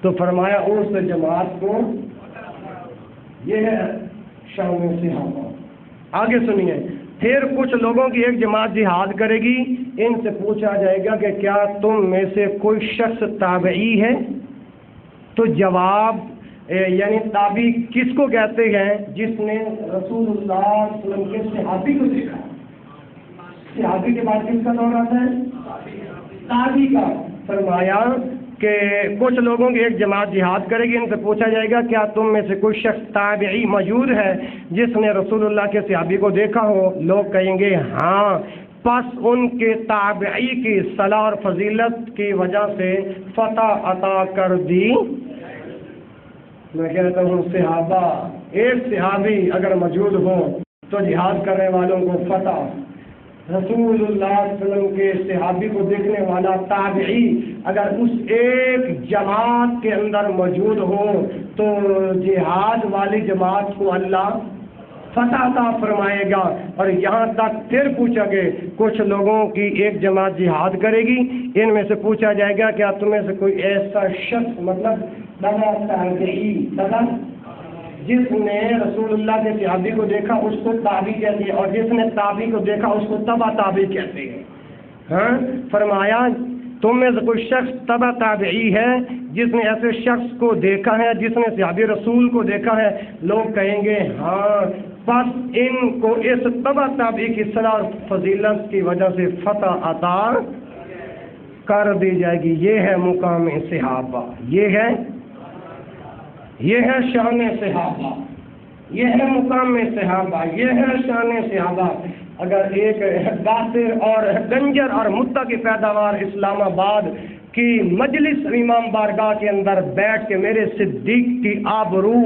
تو فرمایا اس جماعت کو یہ ہے شان صحابہ. آگے سنیے. پھر کچھ لوگوں کی ایک جماعت جہاد کرے گی. ان سے پوچھا جائے گا کہ کیا تم میں سے کوئی شخص تابعی ہے. تو جواب یعنی تابعی کس کو کہتے ہیں جس نے رسول اللہ صلی اللہ علیہ وسلم کے صحابی کو دیکھا. صحابی کے بعد کس کا دور آتا ہے تابعی کا. فرمایا کہ کچھ لوگوں کی ایک جماعت جہاد کرے گی. ان سے پوچھا جائے گا کیا تم میں سے کوئی شخص تابعی موجود ہے جس نے رسول اللہ کے صحابی کو دیکھا ہو. لوگ کہیں گے ہاں. پس ان کے تابعی کی صلاح اور فضیلت کی وجہ سے فتح عطا کر دی. میں کہتا ہوں صحابہ ایک صحابی اگر موجود ہو تو جہاد کرنے والوں کو فتح. رسول اللہ صلی اللہ علیہ وسلم کے صحابی کو دیکھنے والا تابعی اگر اس ایک جماعت کے اندر موجود ہو تو جہاد والی جماعت کو اللہ فتح عطا فرمائے گا. اور یہاں تک پھر پوچھا گیا کچھ لوگوں کی ایک جماعت جہاد کرے گی. ان میں سے پوچھا جائے گا کیا تم میں سے کوئی ایسا شخص مطلب جس نے رسول اللہ کے صحابی کو دیکھا اس کو تابعی کہتے ہیں اور جس نے تابعی کو دیکھا اس کو تبع تابعی کہتے ہیں. ہاں. فرمایا تم میں سے کوئی شخص تبع تابعی ہے جس نے ایسے شخص کو دیکھا ہے جس نے صحابی رسول کو دیکھا ہے، لوگ کہیں گے ہاں، بس ان کو اس تبع تابعی کی صلاح اور فضیلت کی وجہ سے فتح عطا کر دی جائے گی۔ یہ ہے مقام صحابہ، یہ ہے شان صحابہ، یہ ہے مقام صحابہ، یہ ہے شان صحابہ۔ اگر ایک کافر اور گنجر اور مدعا کی پیداوار اسلام آباد کی مجلس امام بارگاہ کے اندر بیٹھ کے میرے صدیق کی آبرو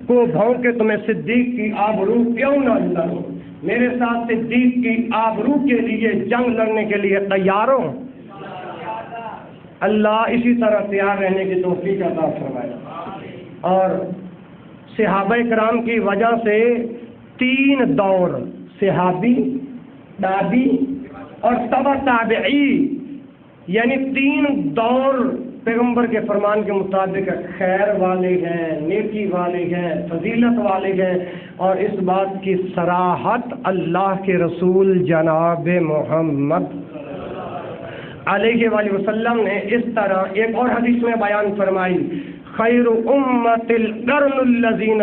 کو بھونکے تو میں صدیق کی آبرو کیوں نہ لڑوں، میرے ساتھ صدیق کی آبرو کے لیے جنگ لڑنے کے لیے تیار ہوں۔ اللہ اسی طرح تیار رہنے کی توفیق عطا فرمائے۔ اور صحابہ کرام کی وجہ سے 3 دور، صحابی، تابعی اور تبع تابعی، یعنی 3 دور پیغمبر کے فرمان کے مطابق خیر والے ہیں، نیکی والے ہیں، فضیلت والے ہیں۔ اور اس بات کی صراحت اللہ کے رسول جناب محمد علیہ وآلہ وسلم نے اس طرح ایک اور حدیث میں بیان فرمائی، خیر امت القرن الذین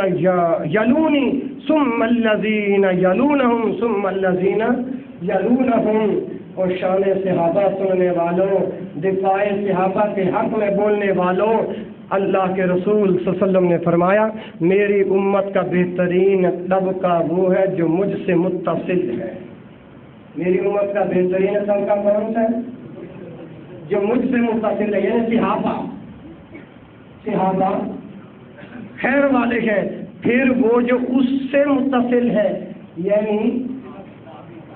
یلونی ثم الذین یلونہم ثم الذین یلونہم۔ اور شان صحابہ سننے والوں، دفاع صحابہ کے حق میں بولنے والوں، اللہ کے رسول صلی اللہ علیہ وسلم نے فرمایا میری امت کا بہترین طبقہ وہ ہے جو مجھ سے متصل ہے۔ میری امت کا بہترین طبقہ کون سا ہے؟ جو مجھ سے متصل ہے، یعنی صحابہ خیر والے ہیں۔ پھر وہ جو اس سے متصل ہے یعنی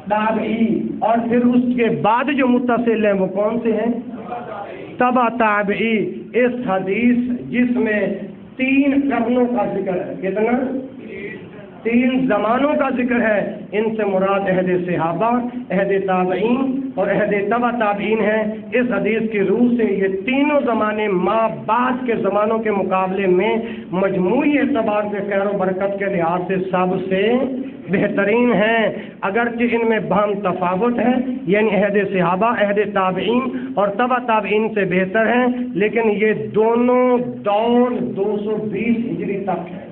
تابعی، اور پھر اس کے بعد جو متصل ہیں وہ کون سے ہیں؟ تبع تابعی۔ اس حدیث جس میں 3 قرنوں کا ذکر ہے، کتنا؟ 3 زمانوں کا ذکر ہے، ان سے مراد عہد صحابہ، عہد تابعین اور عہد تبع تابعین ہیں۔ اس حدیث کی روح سے یہ تینوں زمانے ماں بعد کے زمانوں کے مقابلے میں مجموعی اعتبار سے خیر و برکت کے لحاظ سے سب سے بہترین ہیں، اگرچہ ان میں بہم تفاوت ہے، یعنی عہد صحابہ عہد تابعین اور تبع تابعین سے بہتر ہیں، لیکن یہ دونوں دور 220 ہجری تک ہے،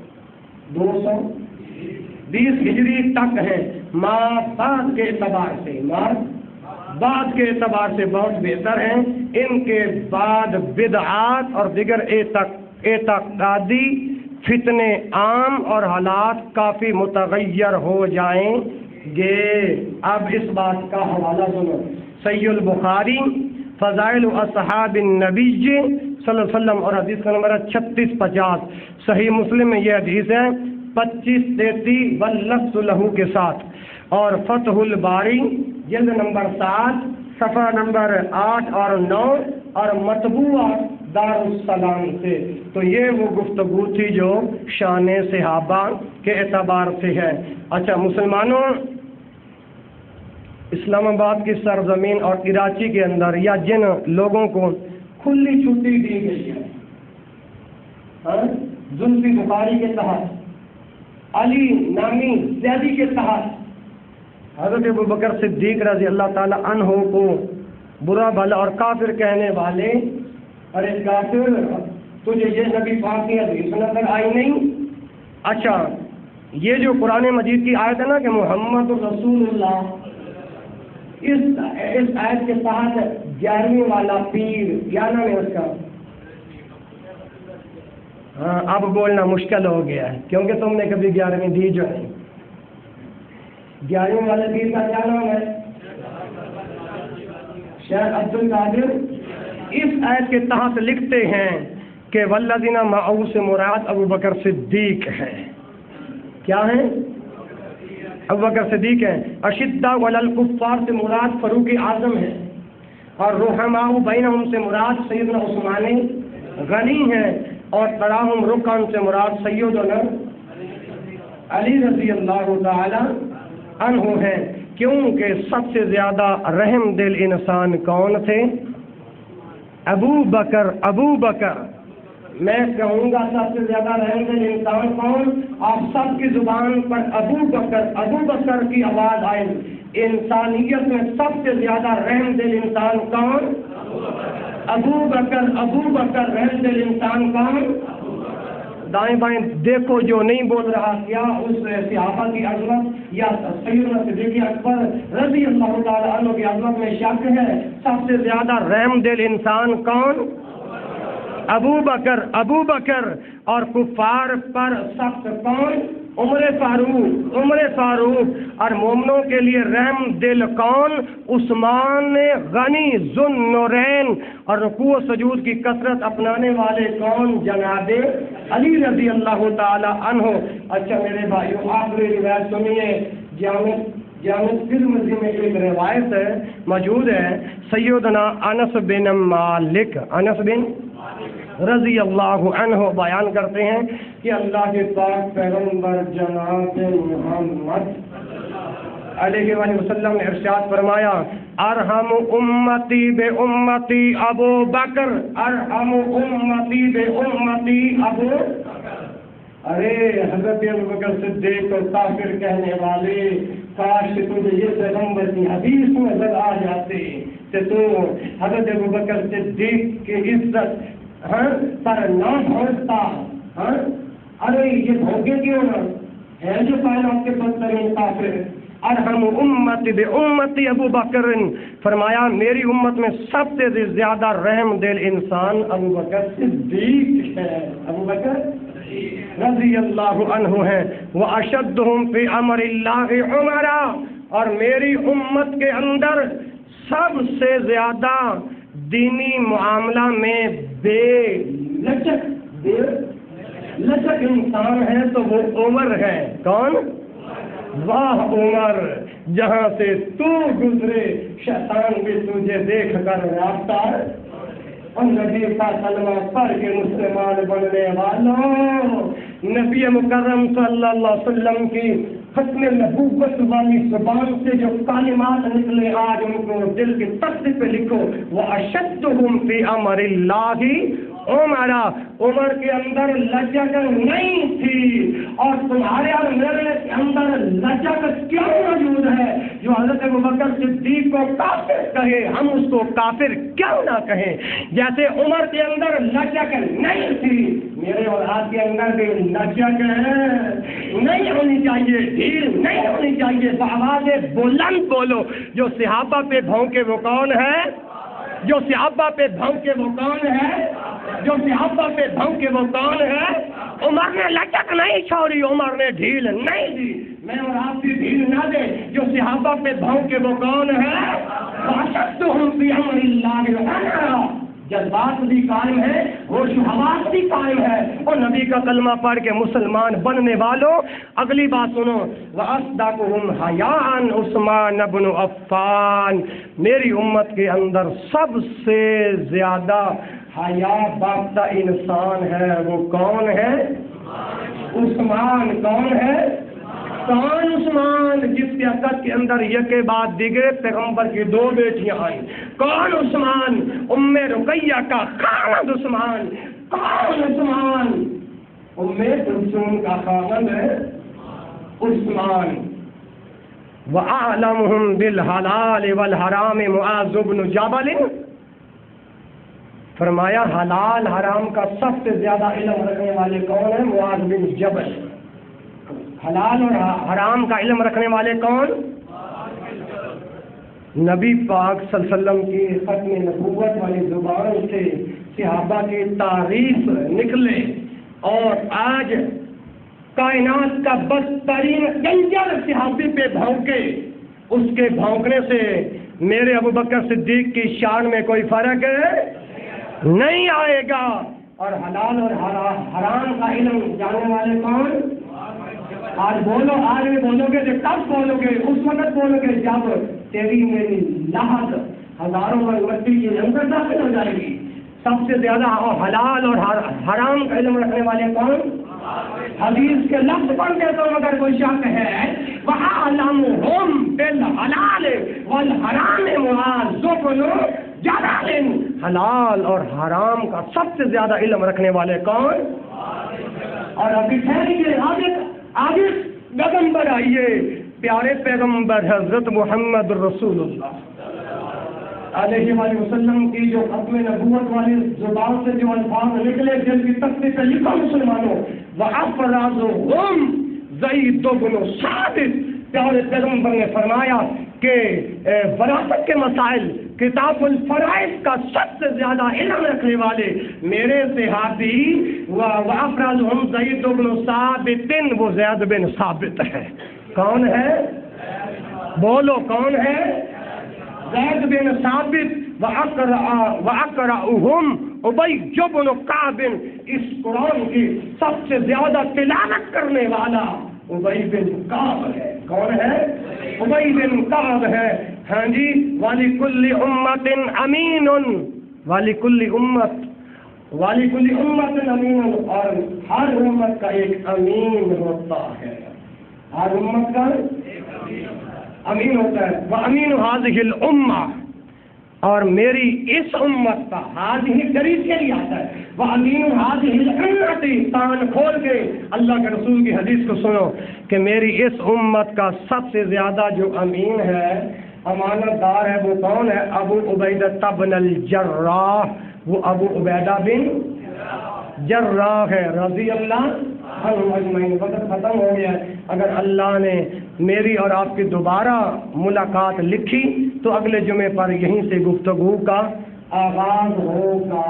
220 ہجری تک ہے۔ ماں بعد کے اعتبار سے بہت بہتر ہیں۔ ان کے بعد بدعات اور دیگر اعتقادی فتنے عام اور حالات کافی متغیر ہو جائیں گے۔ اب اس بات کا حوالہ سنو، صحیح البخاری فضائل اصحاب النبی صلی اللہ علیہ وسلم اور حدیث کا نمبر 3650، صحیح مسلم میں یہ حدیث ہے 2533 واللفظ لہو کے ساتھ، اور فتح الباری جلد نمبر 7 صفحہ نمبر 8 اور 9 اور مطبوعہ دار السلام سے۔ تو یہ وہ گفتگو تھی جو شان صحابہ کے اعتبار سے ہے۔ اچھا مسلمانوں، اسلام آباد کی سرزمین اور کراچی کے اندر یا جن لوگوں کو کھلی چھٹی دی گئی ہے، زلفی بخاری کے تحت، علی نامی زیدی کے تحت، حضرت ابوبکر صدیق رضی اللہ تعالی عنہ کو برا بھلا اور کافر کہنے والے، ارے کافر تجھے یہ نبی پاک کی حدیث نظر آئی نہیں؟ اچھا یہ جو قرآن مجید کی آیت ہے نا کہ محمد رسول اللہ، اس آیت کے تحت 11ویں والا پیر، کیا نام ہے اس کا؟ ہاں اب بولنا مشکل ہو گیا ہے کیونکہ تم نے کبھی 11ویں دی جو ہے۔ 11ویں والے پیر کا کیا نام ہے؟ شیخ عبد القادر۔ اس آیت کے تحت لکھتے ہیں کہ والذین معہ سے مراد ابوبکر صدیق ہے۔ کیا ہے؟ ابوبکر صدیق ہے۔ اشداء علی الکفار سے مراد فاروق اعظم ہے، اور رحماء بینہم سے مراد سیدنا عثمان غنی ہے، اور تراہم رکن سے مراد سیدنا علی رضی اللہ تعالی عنہ ہے، کیونکہ سب سے زیادہ رحم دل انسان کون تھے؟ ابو بکر۔ میں کہوں گا سب سے زیادہ رحم دل انسان کون؟ آپ سب کی زبان پر ابو بکر کی آواز آئے۔ انسانیت میں سب سے زیادہ رحم دل انسان کون؟ ابو بکر رحم دل انسان کون؟ دائیں بائیں دیکھو جو نہیں بول رہا، کیا اس صحابہ کی عظمت یا سیدنا صدیق اکبر رضی اللہ تعالی عنہ کی عظمت میں شک ہے؟ سب سے زیادہ رحم دل انسان کون؟ ابو بکر اور کفار پر سخت کون؟ عمر فاروق اور مومنوں کے لیے رحم دل کون؟ عثمان غنی ذو النورین اور رکوع و سجود کی کثرت اپنانے والے کون؟ جناب علی رضی اللہ تعالی عنہ۔ اچھا میرے بھائیو، آخری روایت سنیے، جامع ترمذی میں ایک روایت موجود ہے، سیدنا انس بن مالک رضی اللہ عنہ بیان کرتے ہیں کہ اللہ کے پاک پیغمبر جناب محمد علیہ وآلہ وسلم نے ارشاد فرمایا، ارحم امتی بے امتی ابو بکر، ارحم امتی بے امتی ابو۔ ارے حضرت ابو بکر صدیق کو کافر کہنے والے، کاش تجھے یہ پیغمبر کی حدیث نظر آ جاتے کہ تو حضرت ابو بکر صدیق کی عزت پر نہ پہنچتا۔ ارے یہ بھوکے کیوں نہ ہے جو کائنات کے بدترین کافر؟ ارحم امتی بے امتی ابو بکر، فرمایا میری امت میں سب سے زیادہ رحم دل انسان ابو بکر صدیق ہے، ابو بکر رضی اللہ عنہ ہے۔ واشدہم فی امر اللہ عمرا، اور میری امت کے اندر سب سے زیادہ دینی معاملہ میں بے لچک انسان ہے تو وہ عمر ہے۔ کون؟ واہ عمر، جہاں سے تو گزرے شیطان بھی تجھے دیکھ کر رابطہ، اور نبی کا کلمہ پڑھ کے مسلمان بننے والوں، نبی مکرم صلی اللہ علیہ وسلم کی ختم نبوت والی زبان سے جو کلمات نکلے آج ان کو دل کی تخت پہ لکھو، وَأَشَدُّهُمْ فِي أَمْرِ اللَّهِ عمرا، عمر کے اندر لچک نہیں تھی، اور تمہارے اور میرے اندر لچک کیوں موجود ہے؟ جو حضرت ابوبکر صدیق کو کافر کہے ہم اس کو کافر کیوں نہ کہیں؟ جیسے عمر کے اندر لچک نہیں تھی، میرے اور آپ کے اندر بھی لچک نہیں ہونی چاہیے، ڈھیل نہیں ہونی چاہیے۔ آواز بلند بولو، جو صحابہ پہ بھونکے وہ کون ہے؟ جو صحابہ پہ بھونکے وہ کون ہے؟ جو صحابہ پہ بھونکے وہ کون ہے؟ عمر نے لچک نہیں چھوڑی، عمر نے ڈھیل نہیں دی، میں اور آپ بھی ڈھیل نہ دے۔ جو صحابہ پہ بھونکے وہ کون ہے؟ وَأَشَدُّهُمْ فِي أَمْرِ اللَّهِ عُمَرًا، جذبات بھی قائم ہے، ہوش و حواس بھی قائم ہے، اور نبی کا کلمہ پڑھ کے مسلمان بننے والوں اگلی بات سنو، وَأَصْدَقُهُمْ حَيَاءً عثمان بن عفان، میری امت کے اندر سب سے زیادہ حیا باختہ انسان ہے، وہ کون ہے؟ عثمان۔ کون ہے؟ کون عثمان؟ جس کے عقد کے اندر یکے بعد دیگرے پیغمبر کی دو بیٹیاں آئیں۔ کون عثمان؟ ام رقیہ کا خاوند عثمان۔ کون عثمان؟ ام کلثوم کا خاوند ہے عثمان۔ وَأَعْلَمُهُمْ بِالْحَلَالِ وَالْحَرَامِ مُعَاذُ بْنُ جَبَلٍ، فرمایا حلال حرام کا سب سے زیادہ علم رکھنے والے کون ہیں؟ معاذ بن جبل۔ حلال اور حرام کا علم رکھنے والے کون؟ نبی پاک صلی اللہ علیہ وسلم کی ختم نبوت والی زبان سے صحابہ کی تعریف نکلے، اور آج کائنات کا بدترین کنجر صحابی پہ بھونکے، اس کے بھونکنے سے میرے ابوبکر صدیق کی شان میں کوئی فرق نہیں آئے گا۔ اور حلال اور حرام کا علم جاننے والے کون؟ آج بولو، آج بھی بولو گے، کب بولو گے؟ اس وقت بولو گے جب تیری میری لحظ ہزاروں میں مٹی کے اندر داخل ہو جائے گی۔ سب سے زیادہ حلال اور حرام کا علم رکھنے والے کون؟ حدیث کے لفظ پڑھ کے تو اگر کوئی شک ہے، وَأَعْلَمُهُمْ بِالْحَلَالِ وَالْحَرَامِ مُعَاذُ بْنُ جبل، حلال اور حرام کا سب سے زیادہ علم رکھنے والے کون؟ اور ابھی ٹھہریے، آگے پیغمبر آئیے، پیارے پیغمبر حضرت محمد رسول اللہ۔ علیہ وآلہ وسلم کی جو ختم نبوت والی زبان سے جو الفاظ نکلے دل کی تختے پہ لکھا مسلمانوں وَأَفْرَازُهُمْ زید بن ثابت پیارے پیغمبر نے فرمایا کہ وراثت کے مسائل کتاب الفرائض کا سب سے زیادہ علم رکھنے والے میرے صحابی وَأَفْرَازُهُمْ زید بن ثابت وہ زید بن ثابت ہے. کون ہے؟ بولو کون ہے؟ زید بن ثابت. وَأَقْرَأُهُمْ اُبَيْ بن کعب اس قرآن کی سب سے زیادہ تلاوت کرنے والا ابی بن کعب ہے. کون ہے؟ ابی بن کعب ہے. ہاں جی. وَلِكُلِّ أُمَّةٍ أَمِينٌ وَلِكُلِّ أُمَّةٍ أَمِينٌ اور ہر امت کا ایک امین ہوتا ہے. ہر امت کا امین ہوتا ہے. وَأَمِينُ هَذِهِ الْأُمَّةِ اور میری اس امت کا حاضر غریب کے لیے آتا ہے. وہ امین حاضر الامت کان کھول کے اللہ کے رسول کی حدیث کو سنو کہ میری اس امت کا سب سے زیادہ جو امین ہے امانت دار ہے وہ کون ہے؟ ابو عبیدہ بن الجراح. وہ ابو عبیدہ بن جراح ہے رضی اللہ عنہ اجمعین. وقت ختم ہو گیا ہے. اگر اللہ نے میری اور آپ کی دوبارہ ملاقات لکھی تو اگلے جمعے پر یہیں سے گفتگو کا آغاز ہوگا.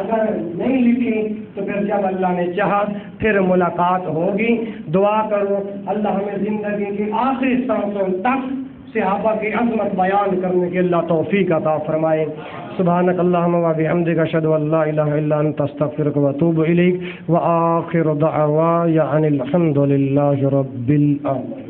اگر نہیں لکھی تو پھر جب اللہ نے چاہا پھر ملاقات ہوگی. دعا کرو اللہ ہمیں زندگی کی آخری سانسوں تک صحابہ کی عظمت بیان کرنے کی اللہ توفیق عطا فرمائے. سبحانک اللہم و بحمدک اشہد ان لا الہ الا انت استغفرک و اتوب الیک وآخر دعوایا ان الحمد للہ رب العالمین.